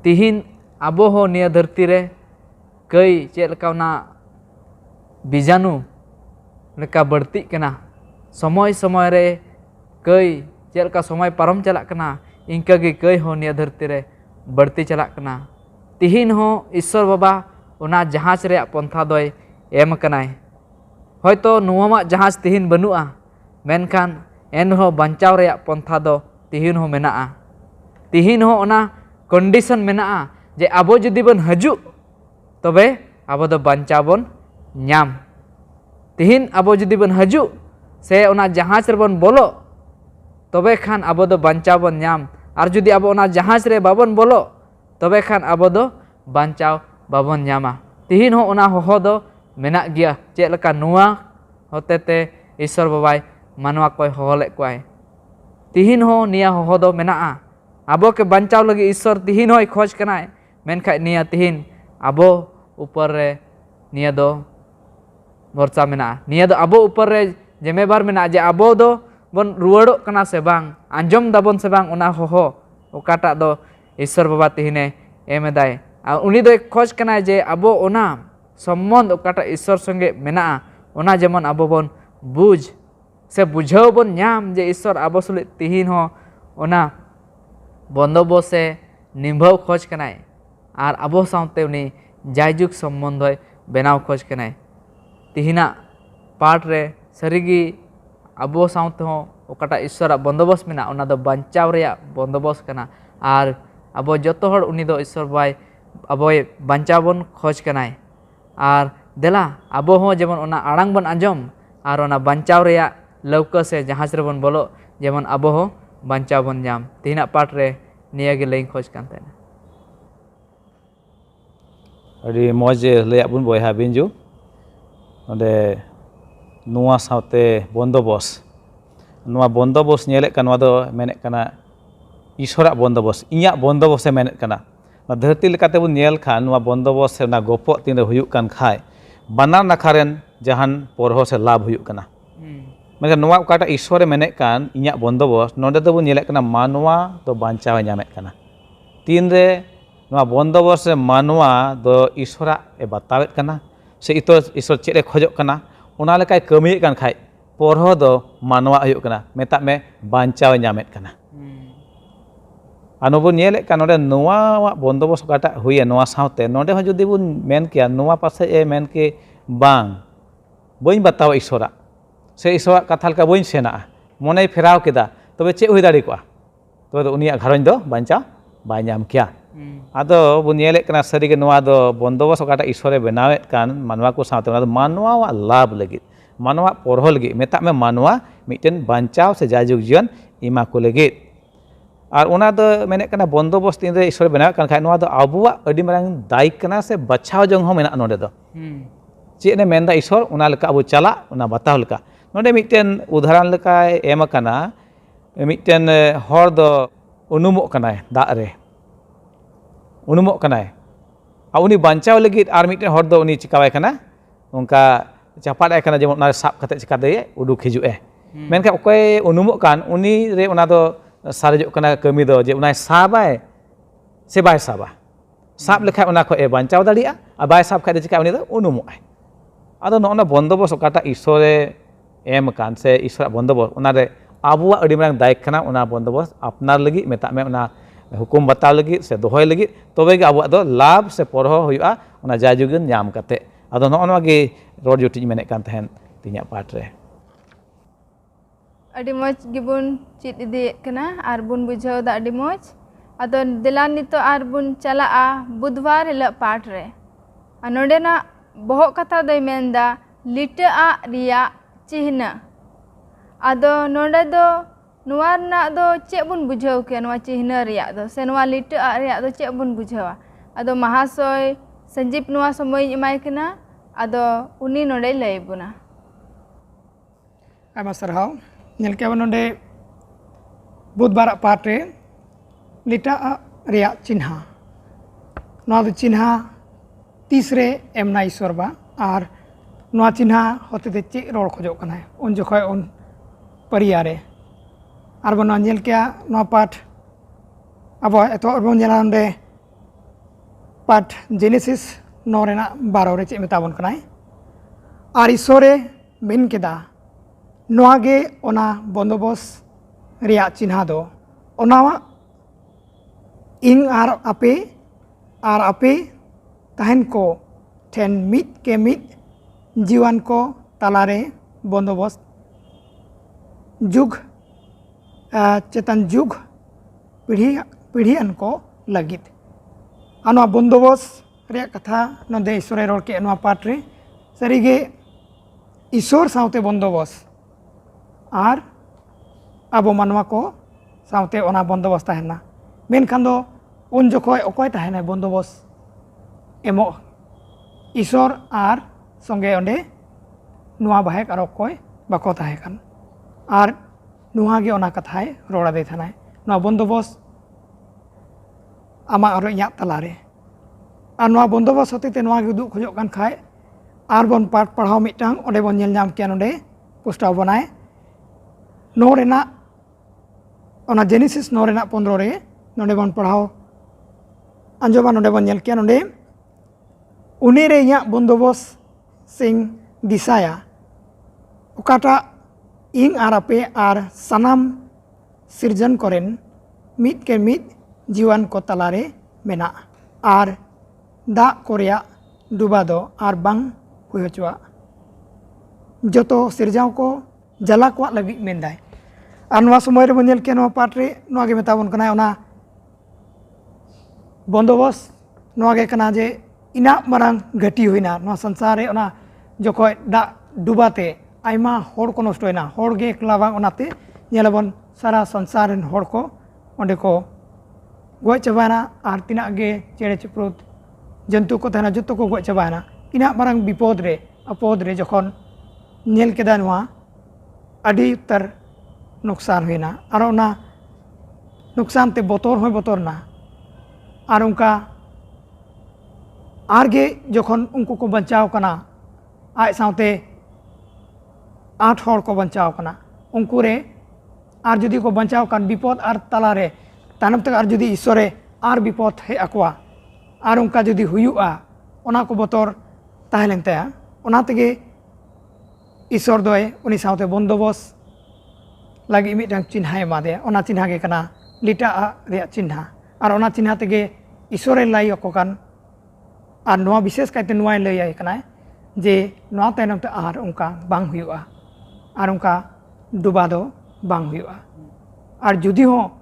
ᱛᱤᱦᱤᱧ ᱟᱵᱚ ᱦᱚᱸ ᱱᱤᱭᱟᱹ ᱫᱷᱟᱹᱨᱛᱤ ᱨᱮ ᱠᱟᱹᱭ ᱪᱮᱫ ᱞᱮᱠᱟ ᱚᱱᱟ ᱵᱤᱡᱟᱱᱩ ᱞᱮᱠᱟ ᱵᱟᱹᱲᱛᱤᱜ ᱠᱟᱱᱟ, ᱥᱚᱢᱚᱭ ᱥᱚᱢᱚᱭ ᱨᱮ ᱠᱟᱹᱭ ᱪᱮᱫ ᱞᱮᱠᱟ ᱥᱚᱢᱚᱭ ᱯᱟᱨᱚᱢ ᱪᱟᱞᱟᱜ ᱠᱟᱱᱟ, ᱤᱱᱠᱟᱹᱜᱮ ᱠᱟᱹᱭ ᱦᱚᱸ ᱱᱤᱭᱟᱹ ᱫᱷᱟᱹᱨᱛᱤ ᱨᱮ ᱵᱟᱹᱲᱛᱤ ᱪᱟᱞᱟᱜ ᱠᱟᱱᱟ᱾ ᱛᱤᱦᱤᱧ ᱦᱚᱸ ᱤᱥᱚᱨ ᱵᱟᱵᱟ ᱚᱱᱟ ᱡᱟᱦᱟᱡ ᱨᱮᱭᱟᱜ ᱯᱚᱱᱛᱷᱟ ᱫᱚᱭ ᱮᱢ ᱟᱠᱟᱱᱟᱭ᱾ ᱦᱚᱭᱛᱳ ᱱᱚᱣᱟᱢᱟᱜ ᱡᱟᱦᱟᱡ ᱛᱤᱦᱤᱧ ᱵᱟᱹᱱᱩᱜᱼᱟ, ᱢᱮᱱᱠᱷᱟᱱ ᱮᱱᱦᱚᱸ ᱵᱟᱧᱪᱟᱣ ᱨᱮᱭᱟᱜ ᱯᱚᱱᱛᱷᱟ ᱫᱚ ᱛᱤᱦᱤᱧ ᱦᱚᱸ ᱢᱮᱱᱟᱜᱼᱟ᱾ ᱛᱤᱦᱤᱧ ᱦᱚᱸ ᱚᱱᱟ ᱠᱚᱱᱰᱤᱥᱚᱱ ᱢᱮᱱᱟᱜᱼᱟ ᱡᱮ ᱟᱵᱚ ᱡᱩᱫᱤ ᱵᱚᱱ ᱦᱤᱡᱩᱜ ᱛᱚᱵᱮ ᱟᱵᱚ ᱫᱚ ᱵᱟᱧᱪᱟᱣ ᱵᱚᱱ ᱧᱟᱢ᱾ ᱛᱤᱦᱤᱧ ᱟᱵᱚ ᱡᱩᱫᱤ ᱵᱚᱱ ᱦᱤᱡᱩᱜ ᱥᱮ ᱚᱱᱟ ᱡᱟᱦᱟᱡ ᱨᱮᱵᱚᱱ ᱵᱚᱞᱚᱜ ᱛᱚᱵᱮ ᱠᱷᱟᱱ ᱟᱵᱚ ᱫᱚ ᱵᱟᱧᱪᱟᱣ ᱵᱚᱱ ᱧᱟᱢ, ᱟᱨ ᱡᱩᱫᱤ ᱟᱵᱚ ᱚᱱᱟ ᱡᱟᱦᱟᱡ ᱨᱮ ᱵᱟᱵᱚᱱ ᱵᱚᱞᱚᱜ ᱛᱚᱵᱮ ᱠᱷᱟᱱ ᱟᱵᱚ ᱫᱚ ᱵᱟᱧᱪᱟᱣ ᱵᱟᱵᱚᱱ ᱧᱟᱢᱟ᱾ ᱛᱤᱦᱤᱧ ᱦᱚᱸ ᱚᱱᱟ ᱦᱚᱦᱚ ᱫᱚ ᱢᱮᱱᱟᱜ ᱜᱮᱭᱟ, ᱪᱮᱫ ᱞᱮᱠᱟ ᱱᱚᱣᱟ ᱦᱚᱛᱮ ᱛᱮ ᱤᱥᱚᱨ ᱵᱟᱵᱟᱭ ᱢᱟᱱᱣᱟ koy ᱦᱚᱦᱚ ᱞᱮᱫ ᱠᱚᱣᱟᱭ᱾ ᱛᱤᱦᱤᱧ ᱦᱚᱸ ᱱᱤᱭᱟᱹ ᱦᱚᱦᱚ ᱫᱚ ᱢᱮᱱᱟᱜᱼᱟ᱾ ᱟᱵᱚ ke ᱵᱟᱧᱪᱟᱣ ᱞᱟᱹᱜᱤᱫ ᱤᱥᱚᱨ ᱛᱤᱦᱤᱧ ᱦᱚᱸᱭ ᱠᱷᱚᱡ ᱠᱟᱱᱟᱭ, ᱢᱮᱱᱠᱷᱟᱡ ᱱᱤᱭᱟᱹ ᱛᱤᱦᱤᱧ ᱟᱵᱚ ᱩᱯᱚᱨ ᱨᱮ ᱱᱤᱭᱟᱹ ᱫᱚ ᱵᱷᱚᱨᱥᱟ ᱢᱮᱱᱟᱜᱼᱟ, ᱱᱤᱭᱟᱹ ᱫᱚ ᱟᱵᱚ ᱩᱯᱚᱨ ᱨᱮ ᱡᱮᱢᱮᱵᱟᱨ ᱢᱮᱱᱟᱜᱼᱟ ᱡᱮ ᱟᱵᱚ ᱫᱚ ᱵᱚᱱ ᱨᱩᱣᱟᱹᱲᱚᱜ ᱠᱟᱱᱟ ᱥᱮ ᱵᱟᱝ, ᱟᱸᱡᱚᱢ ᱫᱟᱵᱚᱱ ᱥᱮ ᱵᱟᱝ ᱚᱱᱟ ᱦᱚᱦᱚ ᱚᱠᱟᱴᱟᱜ ᱫᱚ ᱤᱥᱚᱨ ᱵᱟᱵᱟ ᱛᱤᱦᱤᱧᱮ ᱮᱢ ᱮᱫᱟᱭ᱾ ᱟᱨ ᱩᱱᱤ ᱫᱚᱭ ᱠᱷᱚᱡ ᱠᱟᱱᱟᱭ ᱡᱮ ᱟᱵᱚ ᱚᱱᱟ ᱥᱚᱢᱵᱚᱱᱫᱷ ᱚᱠᱟᱴᱟᱜ ᱤᱥᱚᱨ ᱥᱚᱸᱜᱮ ᱢᱮᱱᱟᱜᱼᱟ ᱚᱱᱟ ᱡᱮᱢᱚᱱ ᱟᱵᱚ ᱵᱚᱱ ᱵᱩᱡᱽ ᱥᱮ ᱵᱩᱡᱷᱟᱹᱣ ᱵᱚᱱ ᱧᱟᱢ ᱡᱮ ᱤᱥᱚᱨ ᱟᱵᱚ ᱥᱩᱞᱩᱡ ᱛᱤᱦᱤᱧ ᱦᱚᱸ ᱚᱱᱟ ᱵᱚᱱᱫᱚᱵᱚᱥᱮ ᱱᱤᱵᱷᱟᱹᱣ ᱠᱷᱚᱡ ᱠᱟᱱᱟᱭ, ᱟᱨ ᱟᱵᱚ ᱥᱟᱶᱛᱮ ᱩᱱᱤ ᱡᱟᱭᱡᱩᱜᱽ ᱥᱚᱢᱵᱚᱱᱫᱷᱚᱭ ᱵᱮᱱᱟᱣ ᱠᱷᱚᱡ ᱠᱟᱱᱟᱭ᱾ ᱛᱤᱦᱤᱧᱟᱜ ᱯᱟᱴ ᱨᱮ ᱥᱟᱹᱨᱤᱜᱮ ᱟᱵᱚ ᱥᱟᱶᱛᱮ ᱦᱚᱸ ᱚᱠᱟᱴᱟᱜ ᱤᱥᱚᱨᱟᱜ ᱵᱚᱱᱫᱚᱵᱚᱥ ᱢᱮᱱᱟᱜᱼᱟ ᱚᱱᱟ ᱫᱚ ᱵᱟᱧᱪᱟᱣ ᱨᱮᱭᱟᱜ ᱵᱚᱱᱫᱚᱵᱚᱥ ᱠᱟᱱᱟ, ᱟᱨ ᱟᱵᱚ ᱡᱚᱛᱚ ᱦᱚᱲ ᱩᱱᱤ ᱫᱚ ᱤᱥᱚᱨ ᱵᱟᱵᱟᱭ ᱟᱵᱚᱭ ᱵᱟᱧᱪᱟᱣ ᱵᱚᱱ ᱠᱷᱚᱡ ᱠᱟᱱᱟᱭ᱾ ᱟᱨ ᱫᱮᱞᱟ ᱟᱵᱚ ᱦᱚᱸ ᱡᱮᱢᱚᱱ ᱚᱱᱟ ᱟᱲᱟᱝ ᱵᱚᱱ ᱟᱸᱡᱚᱢ, ᱟᱨ ᱚᱱᱟ ᱵᱟᱧᱪᱟᱣ ᱨᱮᱭᱟᱜ ᱞᱟᱹᱣᱠᱟᱹ ᱥᱮ ᱡᱟᱦᱟᱡ ᱨᱮᱵᱚᱱ ᱵᱚᱞᱚᱜ ᱡᱮᱢᱚᱱ ᱟᱵᱚ ᱦᱚᱸ ᱵᱟᱧᱪᱟᱣ ᱵᱚᱱ ᱧᱟᱢ᱾ ᱛᱤᱦᱤᱧᱟᱜ ᱯᱟᱴ ᱨᱮ ᱱᱤᱭᱟᱹᱜᱮ ᱞᱟᱹᱭᱤᱧ ᱠᱷᱚᱡ ᱠᱟᱱ ᱛᱟᱦᱮᱱᱟ᱾ ᱟᱹᱰᱤ ᱢᱚᱡᱽ ᱞᱟᱹᱭᱟᱫ ᱵᱚᱱ ᱵᱚᱭᱦᱟ ᱵᱤᱧᱡᱩ᱾ ᱚᱸᱰᱮ ᱱᱚᱣᱟ ᱥᱟᱶᱛᱮ ᱵᱚᱱᱫᱚᱵᱚᱥ, ᱱᱚᱣᱟ ᱵᱚᱱᱫᱚᱵᱚᱥ ᱧᱮᱞᱮᱫ ᱠᱟᱱ ᱱᱚᱣᱟ ᱫᱚ ᱢᱮᱱᱮᱫ ᱠᱟᱱᱟ ᱤᱥᱚᱨᱟᱜ ᱵᱚᱱᱫᱚᱵᱚᱥ, ᱤᱧᱟᱹᱜ ᱵᱚᱱᱫᱚᱵᱚᱥᱮ ᱢᱮᱱᱮᱫ ᱠᱟᱱᱟ᱾ ᱱᱚᱣᱟ ᱫᱷᱟᱹᱨᱛᱤ ᱞᱮᱠᱟᱛᱮᱵᱚᱱ ᱧᱮᱞ ᱠᱷᱟᱱ ᱱᱚᱣᱟ ᱵᱚᱱᱫᱚᱵᱚᱥ ᱥᱮ ᱚᱱᱟ ᱜᱚᱯᱚᱜ ᱛᱤᱱᱨᱮ ᱦᱩᱭᱩᱜ ᱠᱟᱱ ᱠᱷᱟᱡ ᱵᱟᱱᱟᱨ ᱱᱟᱠᱷᱟ ᱨᱮᱱ ᱡᱟᱦᱟᱱ ᱯᱚᱨᱦᱚ ᱥᱮ ᱞᱟᱵᱷ ᱦᱩᱭᱩᱜ ᱠᱟᱱᱟ᱾ Maka noa okata isore menek kan inyak bondobos nonde do bun nyelek kana manwa do bancaw nyamet kana. Tinre noa bondobos re manwa do isora e batawet kana. Se itu isor cek re khojok kana. Ona lekai kami kan khai porho do manwa ayuk kana. Metak me bancaw nyamet kana. Anu bun nyelek kan nonde noa bondobos okata huye noa saote nonde ho jodi bun men kia noa pase e men ke bang bain bataw isora. Se Isorak katha leka bain sena monei ferau keda tobe cek hui dare koa tobe uniak gharonje do bancaw bai nyam kia ado bun nyelek kana sari ge noa do bondobos okata Isore benawet kan manwa ko saote ona do manwa wa lab lagit manwa porho lagit metak me manwa miten bancaw se jajug jion ima ko lagit ar ona do menek kana bondobos tinre Isore benawet kan khai noa do abuwa adi marang daik kana se bachaw jong ho menak nonde do cek ne menda Isor ona leka abu chala ona bataw leka nonde miten udharan lekai em akana miten hor do unumok kanai dak re unumok kanai a uni bancaw lagit ar miten hor do uni cikawai kana ongka capat ai kana jemon na sab kate cikade uduk hijuk menka okoy unumok kan uni re ona do sarejok kana kami do je unai sabai se bai sabah sab lekai ona ko e bancaw dalia a bai sab kate cikai uni do unumok ai ado nona bondobos okata Isore em kan se Isorak bondobos ona re abuwa adi marang daik kana ona bondobos apnar lagi metak me ona hukum batal lagi se dohoy lagi tobe ge abuwa do lab se porho huyua ona jajugen nyam kate ado no ge rod juti menek kan tehen tinyak part re adi moj gibun cit idi kana ar bun bujhaw da adi moj ado delan nito ar bun chalaa budwar hilak part re anode na Bohok'Katha doy menda lita a riya cihna ado nonde do nuar na do cek bun bujhaw ke nuwa cihna riya do se nuwa lita a riya do cek bun bujhawa ado mahasoy sanjip nuwa somoy imai kana ado uni nonde lay buna ayma sarhaw nyel ke nonde budbar part re lita a riya chinha nuwa do chinha तीसरे एमना ईश्वर बा और नोआ चिन्हा होते ते चे road खोजो कना उन जखय उन परियारे और बन नेल के नोआ पाठ अब एतो बन नेला नडे पाठ जेनेसिस नोरेना 12 रे चे मेताबन कनाय और ईश्वरे मेन केदा नोआ गे ओना बंदोबस रिया चिन्हा दो ओनावा इन और आपे Tehen ko ten mit ke mit jiwan ko talare bondobos jug cetan jug pirhirenko lagit anwa bondobos reyak katha nonde Isore rol ke anwa part re sarige Isor saote bondobos ar abo manwa ko saote ona bondobos tahena menkhan do un jokhoy okoy tahena bondobos emo Isor ar songe onde nuwa bahek ar okoy bako tahe kan ar nuwa ge ona kathay rola de thanai nuwa bondobos ama aro inyak talare ar nuwa bondobos hotete nuwa ge uduk khojok kan khai ar bon part parhaw mitang onde bon nyel nyam kian onde postaw banai no rena ona Genesis no rena 15 re nonde bon parhaw anjoba nonde bon nyel kian onde unire inyak bondobos sing disaya okata ing arape ar sanam sirjan koren mit ke mit jiwan ko talare mena ar da korea dubado ar bang huyochwa joto sirjaw ko jala ko lagi mendai anwa somoy re bonel ke no patre no ge metabon kana ona bondobos no ge kana je ina marang gati huina no sansare ona jokhoy da dubate aima hor ko nostoina hor ge klabang onate nyelabon sara sansaren hor ko onde ko goj chabana ar tina ge chere chiprut jantu ko thana jotto ko goj chabana ina marang bipod re apod re jokhon nyel keda noa adi tar nuksan huina ar ona nuksan te botor hoy botor na ar unka आरगे जखन उनको को बचाव कना आय साउते 8 hor ko bancao kana unku re ar judi ko bancao kan bipod ar talare tanam te ar judi isore ar bipod he akwa ar unka judi huyu'a ona ko botor tahelen taya ona tege Isor doy uni saote bondobos lagi midang cinha emade ona cinha ge kana lita a rea cinha ar ona cinha tege Isore lai ko kan ar noa bises kaite noa lai ai kana je noa tainam te ar unka bang huyu'a ar unka duba do bang huyu'a ar judi ho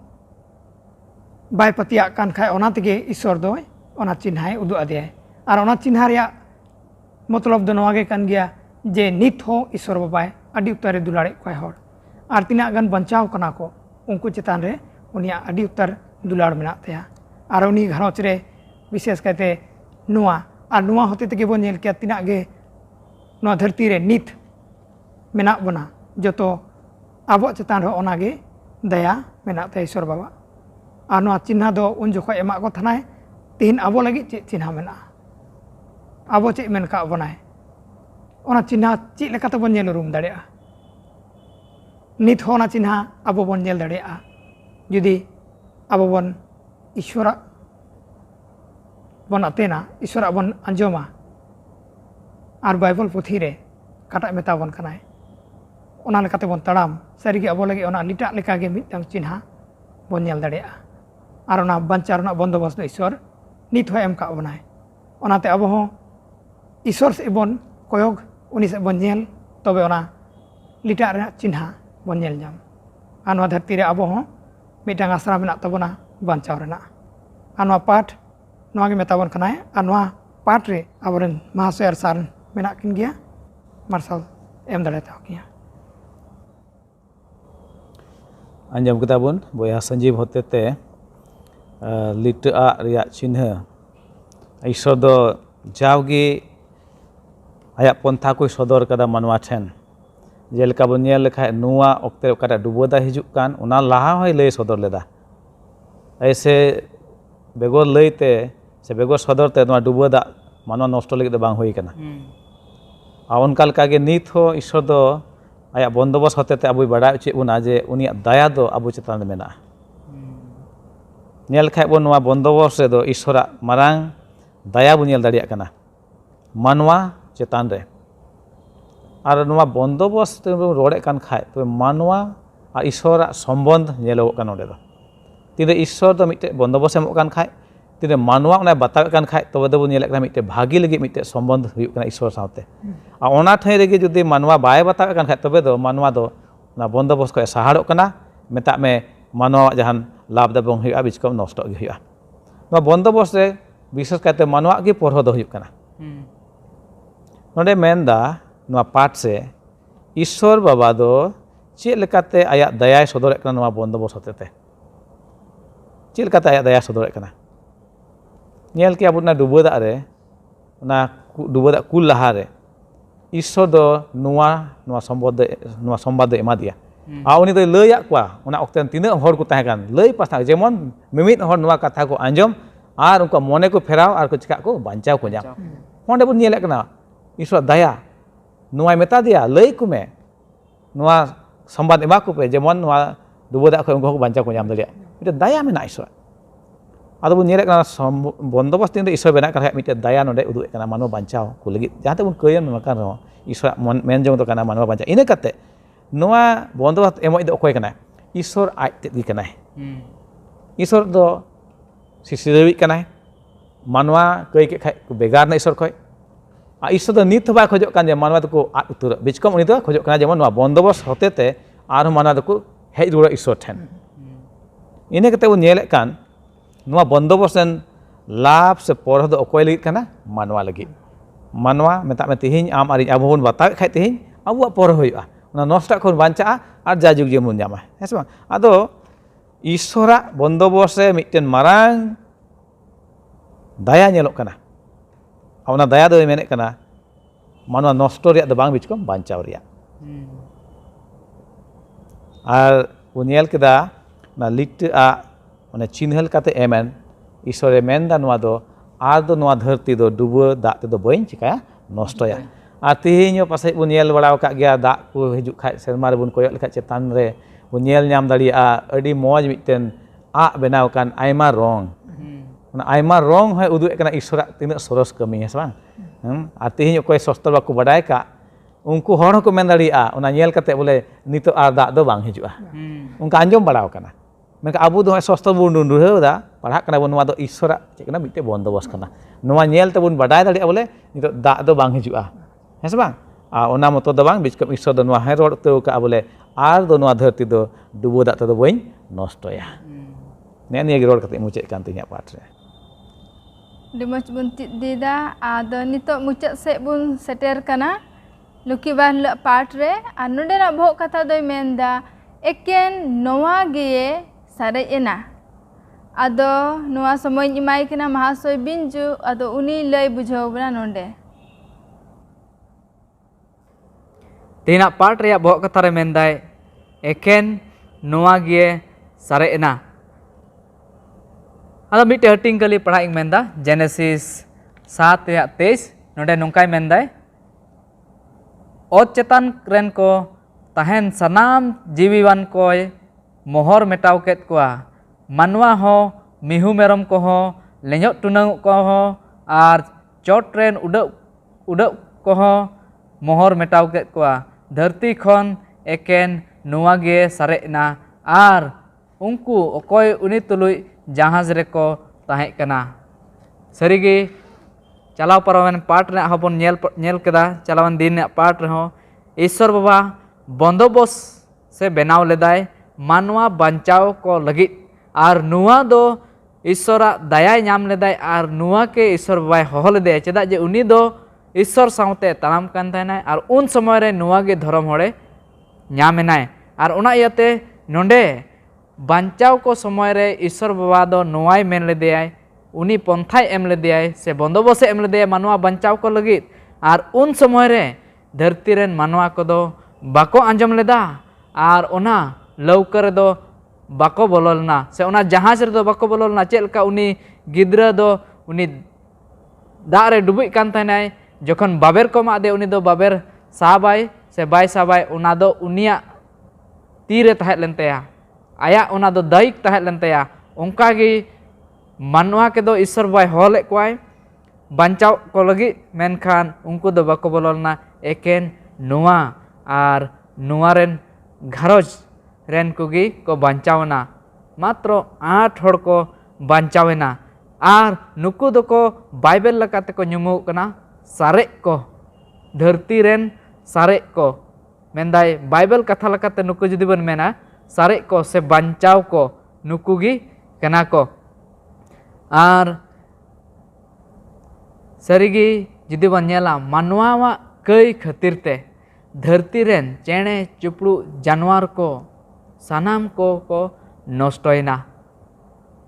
bai patia kan khai ona tege Isor doy ona cinha udu ade ar ona cinha rea मतलब do noa ge kan gya je nit ho Isor babai adi utare dulare koy hor ar tina gan bancao kana ko unku chetan re unia adi utar dular mena taya ar uni gharonje re bishes kaite noa ar noa hote tege bon nyel kya tina ge noa dharti re nit mena bona joto abo chetan ro ona ge daya mena taya Isor baba ar noa cinha do un jokhoi emak ko thanai tihin abo lagi che cinha mena abo che men ka bonai ona cinha ci leka te bon nyel rum daria nit ho ona cinha abo bon nyel daria judi abo bon Isorak bon atena Isorak bon anjoma ar Bible puthi re kata meta bon kanai ona lekate bon taram sarigi abo lagi ona lita leka ge mitang cinha bon nyel daria ar ona bancar ona bondobos do Isor nit ho em ka bonai onate abo ho Isor se bon koyog uni se bon nyel tobe ona lita re cinha bon nyel nyam anwa dharti re abo ho mitang asra menak tabona bancao rena anwa pat noa ge metabon kanai anwa pat re aboren mahasoyar saran menak kin gya marsal em dare ta kia anjam kita bun boya sanjeev hote te lita a ria cinha Isor do jawgi ayak pontha ko sodor kada manwa then jeleka bon nyel lekha nuwa okte okata duboda hijuk kan ona laha hoi lay sodor leda aise begor leite se begor sodor te noa duboda manwa nosto lagi bang hoi kana aon kal kage nit ho Isor do ayak bondobos hote te abu badai uchi buna je uni daya do abu chetan mena nyel khai bon noa bondobos re do Isorak marang daya bu nyel daria kana manwa chetan re ar noa bondobos te rode kan khai to manwa ar Isorak sombond nyelo kan ode do tine Isor do mitte bondobos emok kan khai tine manwa ona batao kan khai to do nyelek kana mitte bhagi lagi mitte sombond huyuk kana Isor saote a ona thai rege judi manwa bai batao kan khai tobe do manwa do na bondobos ko saharok kana metak me manwa jahan labda bong huyuk abiskom nosto gi huyuk noa bondobos re bises kaite manwa gi porho do huyuk kana node menda noa pat se Isor baba do chet lekate ayak daya sodorek kana noa bondobos hotete chet lekate ayak daya sodorek kana nyel ki abuna duboda re na duboda kul laha re Isor do noa sombod ema dia a uni do leuyak kwa ona okten tinak hor ku tahen kan lei pasang jemon mimit hor noa katha ko anjom ar unka mone ko ferao ar ko chika ko bancao ko nyam onde bun nyelek kana Isor daya noa meta dia lei kume noa sombod ema ku pe jemon noa duboda ko unko bancao ko nyam daria itu daya mena Isor ado bun nyelek kana bondobos tin Isor benak kana mitte daya node uduk kana manwa bancao ku lagi jahate bun koyen makan ro Isor menjong to kana manwa bancao ine kate noa bondobos emo itu okoy kana Isor aj tet gi kana Isor do sisidewi kana manwa koi ke khai begar na Isor koi Isor do nit ba khojok kan je manwa ko at utur bichkom uni do khojok kana jemon noa bondobos hotete ar manwa do ko hej ruwa Isor then ine kate bun nyelek kan noa bondobos den lab se porho do okoy lagi kana manwa lagi manwa metak me tihing am ari abo bun batao khai tihing abu porho huyu'a ona nosta kon bancaa ar jajug jemun nyama hese bang ado Isorak bondobos re mitten marang daya nyelok kana ona daya do menek kana manwa nosto ria do bang bichkom bancao ria ar unyel keda na lit a ona chinhal kate emen Isore menda noa do ar do noa dharti do dubo dak te do bain chikaya nosto ya Ar tihinya pasai bun nyel baraw kak gea dak ku hijuk khai serma re bun koyok lekat cetan re bun nyel nyam daria adi moj miten a benaw kan aima rong. Nah, aima rong hai uduk kena isorak tinak soros kami ya bang. Artinya koy sostor baku badai kak ungku hor ko men daria ona nyel kate boleh nito ar dak do bang hijua. Ungka anjom baraw kana. Mereka abu do sostor bun dundur da parhak kana bun wado isorak cek kana mite bondobos kana. Noa nyel te bun badai daria boleh nito dak do bang hijua. Yes bang. Ona moto do bang biskap isor do noa hai rod te ka boleh ar do noa dharti do dubo dak te do boin nostoya. Ni rod kate mucek kan tinya part re. Dimach bun dida ada nitok mucak se bun seter kana luki ban le part re anude na Bohok'Katha doi menda eken noa ge sare ena ado noa somoy imai kena mahasoy binju ado uni lay bujhaw bana nonde. Tina part reya Bohok'Katha re mendai eken noa ge sare ena. Ada mite hating kali pernah ing menda Genesis 7:23 nonde nungkai mendai ot cetan ren ko tahen sanam jiwiwan koy mohor metaw ket koa manwa ho mihu merom ko ho lenyok tunang ko ho ar chot ren udak ko ho mohor metaw ket koa dharti khon eken noa ge sare na ar ungku okoy uni tului jahaz reko tahe kana. Sarigi chalaw parawan part re hobon nyel keda chalawan din ne part reho Isor baba bondobos se benaw ledai manwa banchaw ko lagit ar nuwa do Isora daya nyam ledai ar nuwa ke Isor baba hoho ledai chedak je uni do Isor saote tanam kan tahenai ar un somoy re nuwa ge dhorom hore nyamenai ar ona iyate nonde banchaw ko somoy re Isor baba do noai men ledai uni ponthai em ledai se bondobose em ledai manwa banchaw ko lagit ar un somoy re dharti ren manwa ko do bako anjom leda ar ona lawka re do bako bololna se ona jahaz re do bako bololna chet leka uni gidra do uni dak re dubui kan tahenai jokhon baber ko ma de uni do baber sabai se bai sabai ona do unia tire tahet lenteya aya ona do daik tahet lenteya ongka gi manwa ke do Isor bai holek kwai banchaw ko lagi menkhan ungku do bako bololna eken noa ar noa ren gharonje ren kugi ko banchawna matro 8 hor ko banchawena ar nuku do ko Bible lekate ko nyumu kana sarek ko dharti ren sarek ko mendai Bible katha lekate nuku judi bon mena sarek ko se banchaw ko nuku gi kana ko ar sarigi judi bon nyela manwa wa kei khatir te dharti ren chene chuplu janwar ko sanam ko nostoina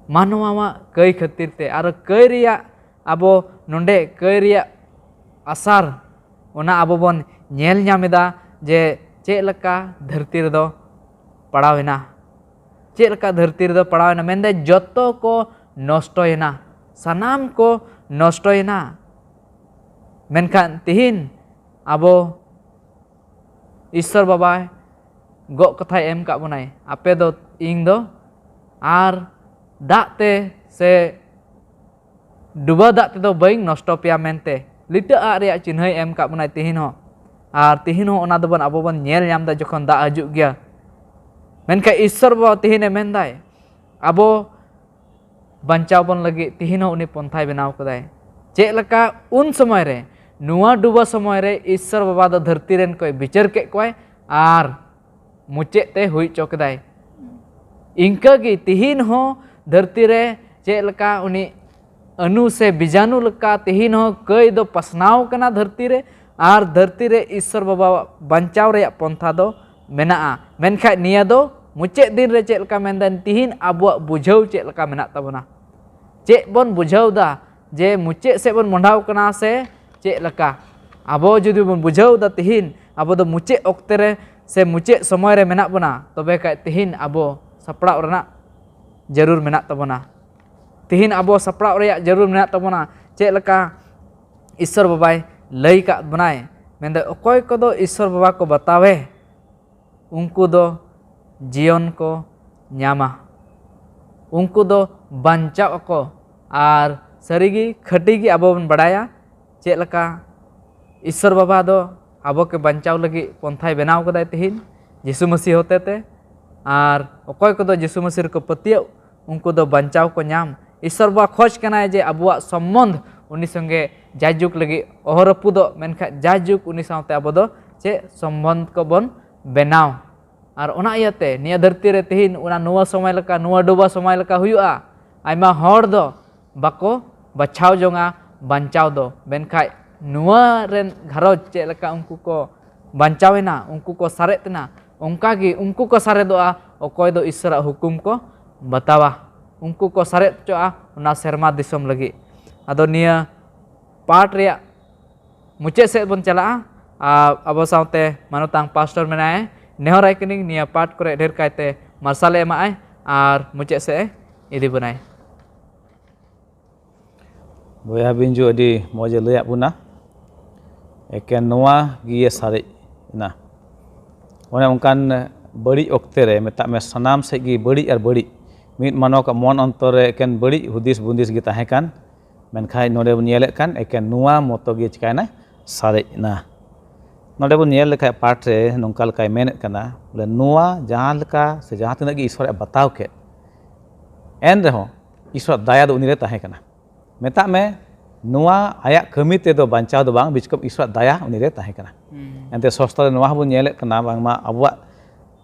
manwa wa kei khatir te ar kei riya abo nonde kei riya asar ona abo bon nyel nyameda je chet leka dharti redo padawena chet leka dharti redo padawena mende joto ko nostoina sanam ko nostoina menkhan tihin abo Isor baba Gok'Katha em kak bonai ape do ing do ar dak te se duba dak te do baing nosto pia mente lita a reya chinhai em kak bonai tihin ho ar tihin ho ona do bon abo bon nyel nyam da jokhon dak hajug gya menkhan Isor baba tihin e mendai abo banchaw bon lagi tihin ho uni ponthai benaw kadai chet leka un somoy re nuwa duba somoy re Isor baba do dharti ren koy bichar ke koy ar mucek te hui cho kedai ingka gi tihin ho dharti re chet leka uni anu se bijanu leka tihin ho kei do pasnaw kana dharti re ar dharti re Isor baba banchaw re pontha do menaa menkha niya do mucek din re chet leka mendan tihin abuak bujhaw chet leka menak tabona cek bon bujhaw da je mucek se bon mondhaw kana se cek leka abo judi bon bujhaw da tihin abo do mucek okte re se mucek somoy re menak bona tobe kai tihin abo sapraw rena jarur menak tabona tihin abo sapraw reya jarur menak tabona cek leka Isor babai lay kak bonai मेंदे अकोय कोदो ईश्वर बाबा को बतावे उनको दो जीवन को ᱧᱟᱢᱟ उनको दो बांचाव को और सारीगी खटीगी अब बन बड़ाया चेक लका ईश्वर बाबा दो अब के बांचाव लगी पंथाय बनाव कदाय तेहिन यीशु मसीह होते ते और अकोय को दो यीशु मसीह को पतियो उनको दो बांचाव को ᱧᱟᱢ ईश्वर बाबा खोज कनाय जे अबुआ संबंध उनी संगे जायजुक लगी ओहरपुदो मेनखा जायजुक उनी सावते अब दो चे संबंध को बन बनाव और ओना इयाते निया धरती रे तेहिन ओना नुवा समय लका नुवा डोबा समय लका हुयुआ आयमा हर दो बाको बचाव जोंगा बांचाव दो बेनखाय नुवा रेन घरोज चे लका उनको को बांचावेना उनको को सारेतना उनकागी उनको को सारेदोआ अकोय दो ईश्वरा हुकुम को बतावा उनको को सारेद चोआ ओना सेरमा दिसम लगी आदो निया पाठ रिया मुचे से बन चला अब सावते मानोतांग पास्टर मेनाए नेहराय कनिंग निया पाठ करे ढेर कायते मार्शाले एमाय और मुचे से इदी बनाए बोया बिंजु अडी मजे लय बुना एकेन नोआ गिए सारे ना ओने उनकान बड़ी ओक्ते रे मेता में सनाम से गी बड़ी और बड़ी मिट मानव का मन अंतर रे एकेन बड़ी हुदिस बुंदिस गी ताहे कान मेनखाय नोडे बुनियले कान एकेन नोआ मोतो गी चिकायना सारे ना नोडे बुनियल लेखा पाठ रे नोंका लेखाय मेनेत काना बोले नोआ जहां लेका से जहां तिना गी ईश्वर बताव के एन रहो ईश्वर दया दो उनी रे ताहे काना मेता में नोआ आया कमी ते दो बांचाव दो बांग बिचकम ईश्वर दया उनी रे ताहे काना एनते सस्ता नोआ बुन नेले काना बांगमा अबुआ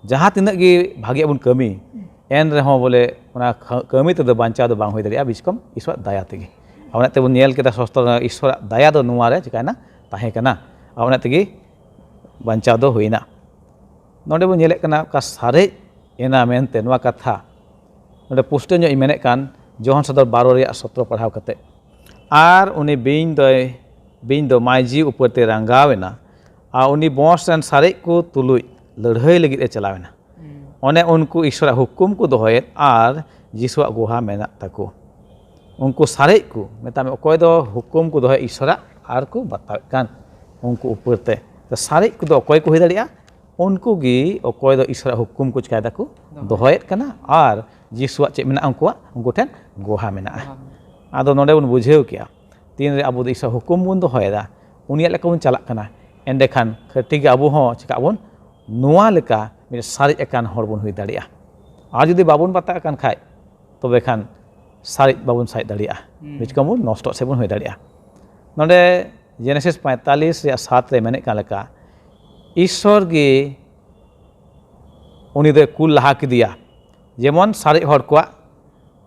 जहां तिना गी भागे बुन कमी एन रहो बोले ओना कमी ते दो बांचाव दो बांग होय दरिया बिचकम ईश्वर दया तेगी आवना ते बुन नेल केदा सस्ता ईश्वर दया दो नोआ रे चिकायना ताहे काना आवना तेगी बांचाव दो हुईना नोडे बुन नेले काना का सारे एना मेनते नोआ कथा नोडे पुष्ट ᱧᱚᱜ ᱤᱧ ᱢᱮᱱᱮᱫ ᱠᱟᱱ जोहन सदर 12 रिया 17 पढ़ाव कते आर उनी बिन दो माइजी ऊपर ते रंगावेना आ उनी बॉस रन सारे को तुलुई लड़ाई लगी ए चलावेना ओने उनको ईश्वर हुकुम को दोहयत आर यीशुआ गुहा मेना ताको उनको सारे को मेता में अकोय दो हुकुम को दोहय ईश्वर आर को बतावे कान उनको ऊपर ते तो सारे को दो अकोय को होय दड़िया उनको गी अकोय दो ईश्वर हुकुम को चिकायदा को दोहयत काना आर यीशुआ चे मेना उनको ठेन गोहा मेना आदो नोडे बुन बुझेव किया तीन रे अबो ईश्वर हुकुम बुन दोहयदा उनिया लेका बुन चलाक काना एंडे खान खटिगे अबो हो चिका बुन नोआ लेका मिर सारे एकान हर बुन हुई दाड़िया आर जुदी बाबुन बता कान खाय तबे खान सारे बाबुन साइ दाड़िया बिचकम बुन नष्ट से बुन हुई दाड़िया नोडे जेनेसिस 45 रे 7 रे मेने का लेका ईश्वर गे उनी दे कुल लहा किदिया जेमन सारे हर को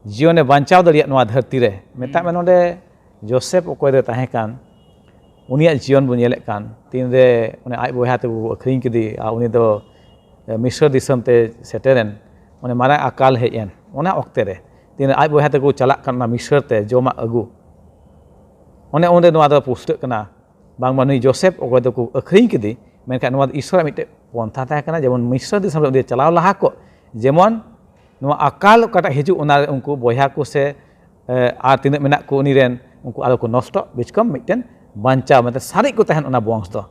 जीवन बांचाव दरिया नोआ धरती रे मेता में नोडे जोसेफ अकोय दे ताहे कान उनिया जीवन बुन नेले कान तीन रे उनी आय बोया ते अखरिंग किदी आ उनी दो मिस्र दिसम ते सेटेरन उनी मारा अकाल हेजन ओना ओक्ते रे तीन आय बोया ते को चला काना मिस्र ते जोमा अगु ओने ओंदे नोआ दो पुष्ट काना बांग मानुई जोसेफ अकोय दो को अखरिंग किदी मेनका नोआ ईश्वर मिटे पंथा ताहे काना जेमन मिस्र दिसम रे चलाव लहा को जेमन नोआ अकाल कटा हिजु ओना उनको बोया को से आर तिना मेना को उनी रेन उनको आलो को नष्ट बिचकम मिटेन बांचा मतलब सारे को तहन ओना बंश दो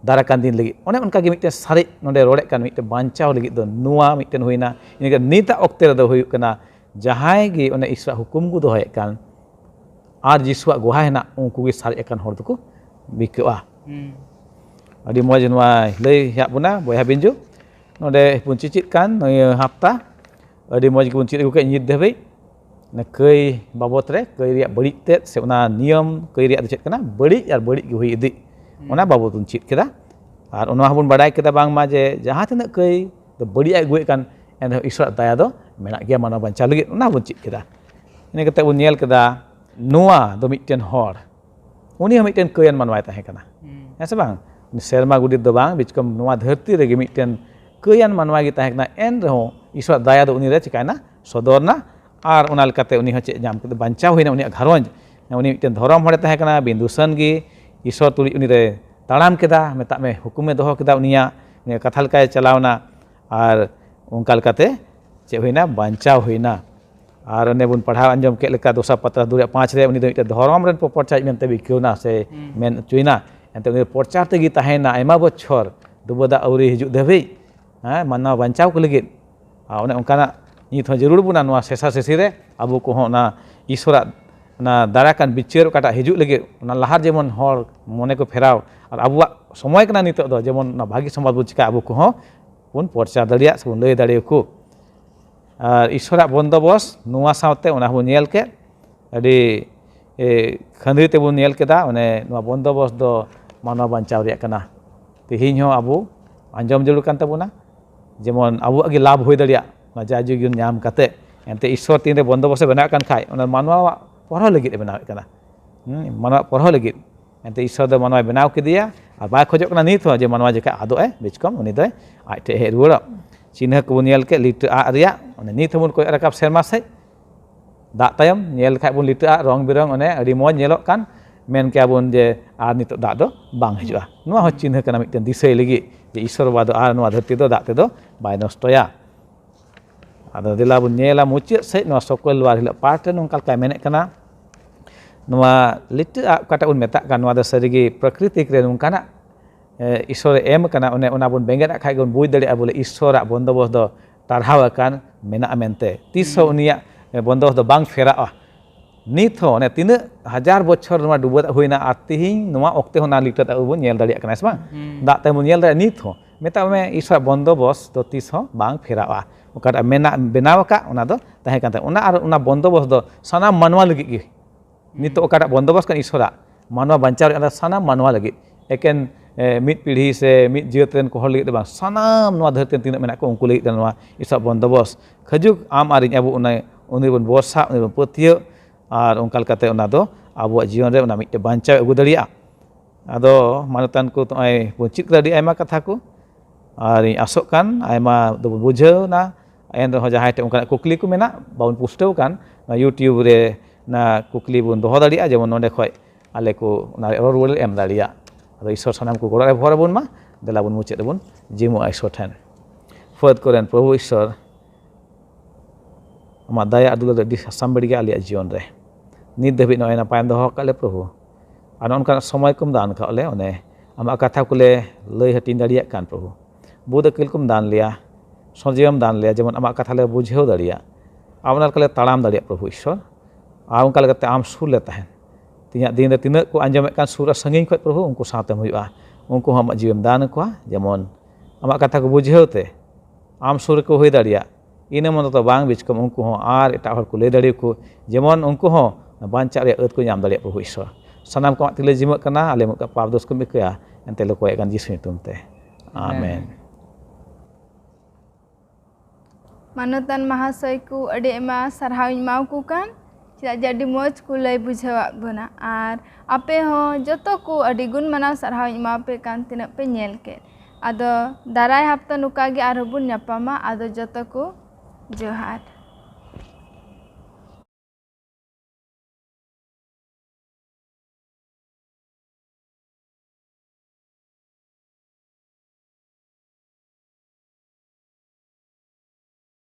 दाराकान दिन लगी ओने उनका गे मिटे सारे नोडे रोड़े कान मिटे बांचाव लगी दो नुआ मिटेन हुइना इनके नीता ओक्ते रे दो हुयु कना जहाय गे ओने ईश्वर हुकुम को दोहय कान आर यीशुआ गोहा हेना उनको गे सारे एकान हर दको बिकवा अडी मज नोआ लई या बुना बोया बिंजु नोडे पुंचिचित कान नय हप्ता अडी मज गुन चित को नित देबे न कई बाबत रे कई रिया बड़ी ते से ओना नियम कई रिया चेत कना बड़ी और बड़ी गे हुई इदी ओना बाबत उन चित केदा और ओना हबुन बाडाय केदा बांग मा जे जहां तिना कई तो बड़ी आय गुए कान एन ईश्वर दया दो मेना गया मानव बांचा लगे ओना बुन चित केदा इने कते बुन नेल केदा नोआ दो मिटेन हर उनी हम मिटेन कयन मानवाय ताहे कना ऐसे बांग सेरमा गुडी दो बांग बिचकम नोआ धरती रे गे मिटेन कयन मानवा गे ताहे कना एन रहो ईश्वर दया दो उनी रे चिकायना सदरना और ओना लेकाते उनी हो चे जाम के बांचा होइना उनी घरंज उनी मिटेन धरम हड़े ताहे कना बिंदुसन गे ईश्वर तुली उनी रे ताड़ाम केदा मेता में हुकुमे दोहो केदा उनिया कथा लेकाय चलावना और उनका लेकाते चे होइना बांचा होइना और ओने बुन पढ़ाव अंजम के लेका दोसा पत्र 2:5 रे उनी दो मिटेन धरम रेन पोपर चाइ मेनते बिकिउना से मेन चुइना ᱮᱱᱛᱮ ᱩᱱᱤ ᱯᱚᱨᱪᱟᱨ ᱛᱮᱜᱮ ᱛᱟᱦᱮᱱᱟ ᱟᱭᱢᱟ ᱵᱚᱪᱷᱚᱨ ᱰᱩᱵᱟᱹ ᱫᱟᱜ ᱟᱹᱣᱨᱤ ᱦᱤᱡᱩᱜ ᱫᱷᱟᱹᱵᱤᱡ ᱢᱟᱱᱣᱟ ᱵᱟᱧᱪᱟᱣ ᱠᱚ ᱞᱟᱹᱜᱤᱫ ᱚᱱᱮ ᱚᱱᱠᱟᱱᱟᱜ ᱱᱤᱛ ᱦᱚᱸ ᱡᱟᱹᱨᱩᱲ ᱵᱚᱱᱟ ᱱᱚᱣᱟ ᱥᱮᱥᱟ ᱥᱮᱥᱤ ᱨᱮ ᱟᱵᱚ ᱠᱚᱦᱚᱸ ᱚᱱᱟ ᱤᱥᱚᱨᱟᱜ ᱚᱱᱟ ᱫᱟᱨᱟᱠᱟᱱ ᱵᱤᱪᱟᱹᱨ ᱚᱠᱟᱴᱟᱜ ᱦᱤᱡᱩᱜ ᱞᱟᱹᱜᱤᱫ ᱚᱱᱟ ᱞᱟᱦᱟ ᱡᱮᱢᱚᱱ ᱦᱚᱲ ᱢᱚᱱᱮ ᱠᱚ ᱯᱷᱮᱨᱟᱣ ᱟᱨ ᱟᱵᱚᱣᱟᱜ ᱥᱚᱢᱚᱭ ᱠᱟᱱᱟ ᱱᱤᱛᱚᱜ ᱫᱚ ᱡᱮᱢᱚᱱ ᱚᱱᱟ ᱵᱷᱟᱹᱜᱤ ᱥᱚᱢᱵᱟᱫ ᱵᱚᱱ ᱪᱤᱠᱟ ᱟᱵᱚ ᱠᱚᱦᱚᱸ ᱵᱚᱱ ᱯᱚᱨᱪᱟᱨ ᱫᱟᱲᱮᱭᱟᱜ ᱥᱮᱵᱚᱱ ᱞᱟᱹᱭ ᱫᱟᱲᱮᱭᱟᱠᱚ ᱟᱨ ᱤᱥᱚᱨᱟᱜ ᱵᱚᱱᱫᱚᱵᱚᱥ ᱱᱚᱣᱟ ᱥᱟᱶᱛᱮ ᱚᱱᱟ ᱦᱚᱸᱵᱚᱱ ᱧᱮᱞ ᱠᱮᱫ ᱟᱹᱰᱤ ᱠᱷᱟᱺᱫᱽᱨᱤ ᱛᱮᱵᱚᱱ ᱧᱮᱞ ᱠᱮᱫᱟ ᱚᱱᱮ ᱱᱚᱣᱟ ᱵᱚᱱᱫᱚᱵᱚᱥ ᱫᱚ ᱢᱟᱱᱣᱟ ᱵᱟᱧᱪᱟᱣ ᱨᱮᱭᱟᱜ ᱠᱟᱱᱟ ᱛᱮᱦᱮᱧ ᱦᱚᱸ ᱟᱵᱚ ᱟᱸᱡᱚᱢ ᱡᱟᱹᱨᱩᱲ ᱠᱟᱱ ᱛᱟᱵᱚᱱᱟ ᱡᱮᱢᱚᱱ ᱟᱵᱚᱣᱟᱜ ᱜᱮ ᱞᱟᱵᱷ ᱦᱩᱭ ᱫᱟᱲᱮᱭᱟᱜ ᱚᱱᱟ ᱡᱟᱭᱡᱩᱜᱽ ᱧᱟᱢ ᱠᱟᱛᱮ ᱮᱱᱛᱮ ᱤᱥᱚᱨ ᱛᱤᱱᱨᱮ ᱵᱚᱱᱫᱚᱵᱚᱥᱮ ᱵᱮᱱᱟᱣᱮᱫ ᱠᱟᱱ ᱠᱷᱟᱡ ᱚᱱᱟ ᱢᱟᱱᱣᱟᱣᱟᱜ ᱯᱚᱨᱦᱚ ᱞᱟᱹᱜᱤᱫ ᱮ ᱵᱮᱱᱟᱣᱮᱫ ᱠᱟᱱᱟ ᱢᱟᱱᱣᱟᱜ ᱯᱚᱨᱦᱚ ᱞᱟᱹᱜᱤᱫ ᱮᱱᱛᱮ ᱤᱥᱚᱨ ᱫᱚ ᱢᱟᱱᱣᱟᱭ ᱵᱮᱱᱟᱣ ᱠᱮᱫᱮᱭᱟ ᱟᱨ ᱵᱟᱭ ᱠᱷᱚᱡᱚᱜ ᱠᱟᱱᱟ ᱱᱤᱛ ᱦᱚᱸ ᱡᱮ ᱢᱟᱱᱣᱟ ᱡᱮᱠᱟ ᱟᱫᱚᱜ ᱵᱤᱪᱠᱚᱢ ᱩᱱᱤ ᱫᱚᱭ ᱟᱡ ᱴᱷᱮᱡ ᱦᱮᱡ ᱨᱩᱣᱟᱹᱲᱚᱜ ᱪᱤᱱᱦᱟᱹ ᱠᱚᱵᱚᱱ ᱧᱮᱞ ᱠᱮᱫ ᱞᱤᱴᱟᱹ ᱟᱜ ᱨᱮᱭᱟᱜ ᱱᱤᱛ ᱦᱚᱸᱵᱚᱱ ᱠᱚᱭᱚᱜ ᱨᱟᱠᱟᱵ ᱥᱮᱨᱢᱟ ᱥᱮᱫ ᱫᱟᱜ ᱛᱟᱭᱚᱢ ᱧᱮᱞ ᱞᱮᱠᱷᱟᱡ ᱵᱚᱱ ᱞᱤᱴᱟᱹ ᱟᱜ ᱨᱚᱝ ᱵᱤᱨᱚᱝ ᱚᱱᱮ ᱟᱹᱰᱤ ᱢᱚᱡᱽ ᱧᱮᱞᱚᱜ ᱠᱟᱱ ᱢᱮᱱ ᱠᱮᱭᱟᱵᱚᱱ ᱡᱮ ᱟᱨ ᱱᱤᱛᱚᱜ ᱫᱟᱜ ᱫᱚ ᱵᱟᱝ ᱦᱤᱡᱩᱜᱼᱟ ᱱᱚᱣᱟ ᱦᱚᱸ ᱪᱤᱱᱦᱟᱹ ᱠᱟᱱᱟ ᱢᱤᱫᱴᱮᱱ ᱫᱤᱥᱟᱹᱭ ᱞᱟᱹᱜᱤᱫ ᱡᱮ ᱤᱥᱚᱨ ᱵᱟᱵᱟ ᱫᱚ ᱟᱨ ᱱᱚᱣᱟ ᱫᱷᱟᱹᱨᱛᱤ ᱫᱚ ᱫᱟᱜ ᱛᱮᱫᱚ ᱵᱟᱭ ᱱᱚᱥᱴᱚᱭᱟ ᱟᱫᱚ ᱫᱮᱞᱟ ᱵᱚᱱ ᱧᱮᱞᱟ ᱢᱩᱪᱟᱹᱫ ᱥᱮᱫ ᱱᱚᱣᱟ ᱥᱚᱠᱚᱞ ᱵᱟᱨ ᱦᱤᱞᱳᱜ ᱯᱟᱴ ᱨᱮ ᱱᱚᱝᱠᱟ ᱞᱮᱠᱟᱭ ᱢᱮᱱᱮᱫ ᱠᱟᱱᱟ ᱱᱚᱣᱟ ᱞᱤᱴᱟᱹ ᱟᱜ ᱚᱠᱟᱴᱟᱜ ᱵᱚᱱ ᱢᱮᱛᱟᱜ ᱠᱟᱱ ᱱᱚᱣᱟ ᱫᱚ ᱥᱟᱹᱨᱤᱜᱮ ᱯᱨᱟᱠᱨᱤᱛᱤᱠ ᱨᱮ ᱱᱚᱝᱠᱟᱱᱟᱜ ᱤᱥᱚᱨᱮ ᱮᱢ ᱟᱠᱟᱱᱟ ᱚᱱᱟ ᱵᱚᱱ ᱵᱮᱸᱜᱮᱫ ᱟᱜ ᱠᱷᱟᱡ ᱵᱚᱱ ᱵᱩᱡᱽ ᱫᱟᱲᱮᱭᱟᱜᱼᱟ ᱵᱚᱞᱮ ᱤᱥᱚᱨᱟᱜ ᱵᱚᱱᱫᱚᱵᱚᱥ ᱫᱚ ᱴᱟᱨᱦᱟᱣ ᱟᱠᱟᱱ ᱢᱮᱱᱟᱜᱼᱟ ᱢᱮᱱᱛᱮ ᱛᱤᱥ ᱦᱚᱸ ᱩᱱᱤᱭᱟᱜ ᱵᱚᱱᱫᱚᱵᱚᱥ ᱫᱚ ᱵᱟᱝ ᱯᱷᱮᱨᱟᱜᱼᱟ ᱱᱤᱛ ᱦᱚᱸ ᱚᱱᱮ ᱛᱤᱱᱟᱹᱜ ᱦᱟᱡᱟᱨ ᱵᱚᱪᱷᱚᱨ ᱱᱚᱣᱟ ᱰᱩᱵᱟᱹ ᱫᱟᱜ ᱦᱩᱭᱱᱟ ᱟᱨ ᱛᱤᱦᱤᱧ ᱱᱚᱣᱟ ᱚᱠᱛᱮ ᱦᱚᱸ ᱚᱱᱟ ᱞᱤᱴᱟᱹ ᱫᱟᱜ ᱵᱚᱱ ᱧᱮᱞ ᱫᱟᱲᱮᱭᱟᱜ ᱠᱟᱱᱟ ᱥᱮ ᱵᱟᱝ ᱫᱟᱜ ᱛᱮᱵᱚᱱ ᱧᱮᱞ ᱫᱟᱲᱮᱭᱟᱜᱼᱟ ᱱᱤᱛ ᱦᱚᱸ ᱢᱮᱛᱟᱜ ᱢᱮ ᱤᱥᱚᱨᱟᱜ ᱵᱚᱱᱫᱚᱵᱚᱥ ᱫᱚ ᱛᱤᱥ ᱦᱚᱸ ᱵᱟᱝ ᱯᱷᱮᱨᱟᱜᱼᱟ ᱚᱠᱟᱴᱟᱜ ᱵᱮᱱᱟᱣ ᱟᱠᱟᱫ ᱚᱱᱟ ᱫᱚ ᱛᱟᱦᱮᱸ ᱠᱟᱱ ᱛᱟᱭᱟ ᱚᱱᱟ ᱟᱨ ᱚᱱᱟ ᱵᱚᱱᱫᱚᱵᱚᱥ ᱫᱚ ᱥᱟᱱᱟᱢ ᱢᱟᱱᱣᱟ ᱞᱟᱹᱜᱤᱫ ᱜᱮ ᱱᱤᱛᱚᱜ ᱚᱠᱟᱴᱟᱜ ᱵᱚᱱᱫᱚᱵᱚᱥ ᱠᱟᱱ ᱤᱥᱚᱨᱟᱜ ᱢᱟᱱᱣᱟ ᱵᱟᱧᱪᱟᱣ ᱨᱮᱭᱟᱜ ᱥᱟᱱᱟᱢ ᱢᱟᱱᱣᱟ ᱞᱟᱹᱜᱤᱫ ᱮᱠᱮᱱ ᱢᱤᱫ ᱯᱤᱲᱦᱤ ᱥᱮ ᱢᱤᱫ ᱡᱟᱹᱛ ᱨᱮᱱ ᱠᱚ ᱦᱚᱲ ᱞᱟᱹᱜᱤᱫ ᱫᱚ ᱵᱟᱝ ᱥᱟᱱᱟᱢ ᱱᱚᱣᱟ ᱫᱷᱟᱹᱨᱛᱤ ᱨᱮ ᱛᱤᱱᱟᱹᱜ ᱢᱮᱱᱟᱜ ᱠᱚᱣᱟ ᱩᱱᱠᱩ ᱞᱟᱹᱜᱤᱫ ᱱᱚᱣᱟ ᱤᱥᱚᱨᱟᱜ ᱵᱚᱱᱫᱚᱵᱚᱥ ᱠᱷᱟᱡᱩᱜ ᱟᱢ ᱟᱨ ᱤᱧ ᱟᱵᱚ ᱩᱱᱤ ᱵᱚᱱ ᱵᱚᱨᱥᱟ ᱩᱱᱤ ᱵᱚᱱ ᱯᱟᱹᱛᱭᱟᱹᱜ ᱟᱨ ᱚᱱᱠᱟ ᱞᱮᱠᱟᱛᱮ ᱚᱱᱟ ᱫᱚ ᱟᱵᱚᱣᱟᱜ ᱡᱤᱭᱚᱱ ᱨᱮ ᱚᱱᱟ ᱢᱤᱫᱴᱮᱱ ᱵᱟᱧᱪᱟᱣ ᱟᱹᱜᱩ ᱫᱟᱲᱮᱭᱟᱜᱼᱟ ᱟᱫᱚ ᱢᱟᱱᱚᱛᱟᱱ ko ᱱᱚᱜᱼᱚᱭ ᱵᱚᱱ ᱪᱮᱫ ᱠᱮᱫᱟ ᱟᱹᱰᱤ ᱟᱭᱢᱟ ᱠᱟᱛᱷᱟ ko ᱟᱨ ᱤᱧ ᱟᱥᱚᱜ ᱠᱟᱱ ᱟᱭᱢᱟ ᱫᱚᱵᱚᱱ ᱵᱩᱡᱷᱟᱹᱣᱱᱟ ᱮᱱᱨᱮᱦᱚᱸ ᱡᱟᱦᱟᱸᱭ ᱴᱷᱮᱱ ᱚᱱᱠᱟᱱᱟᱜ ᱠᱩᱠᱞᱤ ᱠᱚ ᱢᱮᱱᱟᱜ ᱵᱟᱵᱚᱱ ᱯᱩᱥᱴᱟᱹᱣ ᱠᱟᱱ ᱤᱭᱩᱴᱤᱭᱩᱵᱽ ᱨᱮ ᱚᱱᱟ ᱠᱩᱠᱞᱤ ᱵᱚᱱ ᱫᱚᱦᱚ ᱫᱟᱲᱮᱭᱟᱜᱼᱟ ᱡᱮᱢᱚᱱ ᱱᱚᱸᱰᱮ ᱠᱷᱚᱡ ᱟᱞᱮ ᱠᱚ ᱚᱱᱟ ᱨᱚᱲ ᱨᱩᱣᱟᱹᱲ ᱮᱢ ᱫᱟᱲᱮᱭᱟᱜ ᱟᱫᱚ ᱤᱥᱚᱨ ᱥᱟᱱᱟᱢ ᱠᱚ ᱜᱚᱲᱚ ᱨᱮ ᱵᱷᱚᱨ ᱟᱵᱚᱱ ᱢᱟ ᱫᱮᱞᱟ ᱵᱚᱱ ᱢᱩᱪᱟᱹᱫ ᱨᱮᱵᱚᱱ ᱡᱤᱢᱚᱜᱼᱟ ᱤᱥᱚᱨ ᱴᱷᱮᱱ ᱯᱷᱟᱹᱫ ᱠᱚᱨᱮᱱ ᱯᱨᱚᱵᱷᱩ ᱤᱥᱚᱨ ᱟᱢᱟᱜ ᱫᱟᱭᱟ ᱟᱹᱰᱤ ᱟᱹᱰᱤ ᱥᱟᱥᱟᱢ ᱵᱟᱹᱲᱤ ᱜᱮ ᱟᱞᱮᱭᱟᱜ ᱡᱤᱭᱚᱱ ᱨᱮ ᱱᱤᱛ ᱫᱷᱟᱹᱵᱤᱡ ᱱᱚᱜᱼᱚᱭ ᱱᱟᱯᱟᱭᱮᱢ ᱫᱚᱦᱚ ᱟᱠᱟᱫ ᱞᱮ ᱯᱨᱚᱵᱷᱩ ᱟᱨ ᱱᱚᱝᱠᱟᱱᱟᱜ ᱥᱚᱢᱚᱭ ᱠᱚᱢ ᱫᱟᱱ ᱟᱠᱟᱫ ᱞᱮ ᱚᱱᱮ ᱟᱢᱟᱜ ᱠᱟᱛᱷᱟ ᱠᱚᱞᱮ ᱞᱟᱹᱭ ᱦᱟᱹᱴᱤᱧ ᱫᱟᱲᱮᱭᱟᱜ ᱠᱟᱱ ᱯᱨᱚᱵᱷᱩ ᱵᱩᱫ ᱟᱹᱠᱤᱞ ᱠᱚᱢ ᱫᱟᱱ ᱞᱮᱭᱟ ᱥᱚᱡᱮᱢ ᱫᱟᱱ ᱞᱮᱭᱟ ᱡᱮᱢᱚᱱ ᱟᱢᱟᱜ ᱠᱟᱛᱷᱟ ᱞᱮ ᱵᱩᱡᱷᱟᱹᱣ ᱫᱟᱲᱮᱭᱟᱜ ᱟᱨ ᱚᱱᱟ ᱞᱮᱠᱟᱞᱮ ᱛᱟᱲᱟᱢ ᱫᱟᱲᱮᱭᱟᱜ ᱯᱨᱚᱵᱷᱩ ᱤᱥᱚᱨ ᱟᱨ ᱚᱱᱠᱟ ᱞᱮᱠᱟᱛᱮ ᱟᱢ ᱥᱩᱨ ᱞᱮ ᱛᱟᱦᱮᱱ ᱛᱤᱦᱤᱧᱟᱜ ᱫᱤᱱ ᱨᱮ ᱛᱤᱱᱟᱹᱜ ᱠᱚ ᱟᱸᱡᱚᱢᱮᱫ ᱠᱟᱱ ᱥᱩᱨ ᱟᱨ ᱥᱟᱺᱜᱤᱧ ᱠᱷᱚᱡ ᱯᱨᱚᱵᱷᱩ ᱩᱱᱠᱩ ᱥᱟᱶᱛᱮᱢ ᱦᱩᱭᱩᱜᱼᱟ ᱩᱱᱠᱩ ᱦᱚᱸ ᱟᱢᱟᱜ ᱡᱤᱣᱤᱢ ᱫᱟᱱ ᱟᱠᱚᱣᱟ ᱡᱮᱢᱚᱱ ᱟᱢᱟᱜ ᱠᱟᱛᱷᱟ ᱠᱚ ᱵᱩᱡᱷᱟᱹᱣ ᱛᱮ ᱟᱢ ᱥᱩᱨ ᱨᱮᱠᱚ ᱦᱩᱭ ᱫᱟᱲᱮᱭᱟᱜ ᱤᱱᱟᱹ ᱢᱚᱛᱚ ᱫᱚ ᱵᱟᱝ ᱵᱤᱪᱠᱚᱢ ᱩᱱᱠᱩ ᱦᱚᱸ ᱟᱨ ᱮᱴᱟᱜ ᱦᱚᱲ ᱠᱚ ᱞᱟᱹᱭ ᱫᱟᱲᱮᱭᱟᱠᱚ ᱡᱮᱢᱚᱱ ᱩᱱᱠᱩ ᱦᱚᱸ ᱵᱟᱧᱪᱟᱜ ᱨᱮᱭᱟᱜ ᱟᱹᱫ ᱠᱚ ᱧᱟᱢ ᱫᱟᱲᱮᱭᱟᱜ ᱯᱨᱚᱵᱷᱩ ᱤᱥᱚᱨ ᱥᱟᱱᱟᱢ ᱠᱚ ᱟᱢᱟᱜ ᱛᱤᱞᱮ ᱡᱤᱢᱟᱹᱜ ᱠᱟᱱᱟ ᱟᱞᱮ ᱢᱩᱠᱟ ᱯᱟᱯ ᱫᱳᱥ ᱠᱚ ᱢᱤᱠᱟᱹᱭᱟ ᱮᱱᱛᱮ ᱞᱮ ᱠᱚᱭᱮᱜ ᱠᱟᱱ ᱡᱤᱥᱩ ᱧᱩᱛᱩᱢ ᱛᱮ ᱟᱢᱮᱱ ᱢᱟᱱᱚᱛᱟᱱ ᱢᱟᱦᱟᱥᱚᱭ ᱠᱚ ᱟᱹᱰᱤ ᱟᱭᱢᱟ ᱥᱟᱨᱦᱟᱣ ᱤᱧ ᱮᱢᱟ ᱠᱚ ᱠᱟᱱ ᱪᱮᱫᱟᱜ ᱡᱮ ᱟᱹᱰᱤ ᱢᱚᱡᱽ ᱠᱚ ᱞᱟᱹᱭ ᱵᱩᱡᱷᱟᱹᱣᱟᱫ ᱵᱚᱱᱟ ᱟᱨ ᱟᱯᱮ ᱦᱚᱸ ᱡᱚᱛᱚ ᱠᱚ ᱟᱹᱰᱤ ᱜᱩᱱ ᱢᱟᱱᱟᱣ ᱥᱟᱨᱦᱟᱣ ᱤᱧ ᱮᱢᱟᱯᱮ ᱠᱟᱱ ᱛᱤᱱᱟᱹᱜ ᱯᱮ ᱧᱮᱞ ᱠᱮᱫ ᱟᱫᱚ ᱫᱟᱨᱟᱭ ᱦᱟᱯᱛᱟ ᱱᱚᱝᱠᱟ ᱜᱮ ᱟᱨᱦᱚᱸ ᱵᱚᱱ ᱧᱟᱯᱟᱢᱟ ᱟᱫᱚ ᱡᱚᱛᱚ ᱠᱚ ᱡᱚᱦᱟᱨ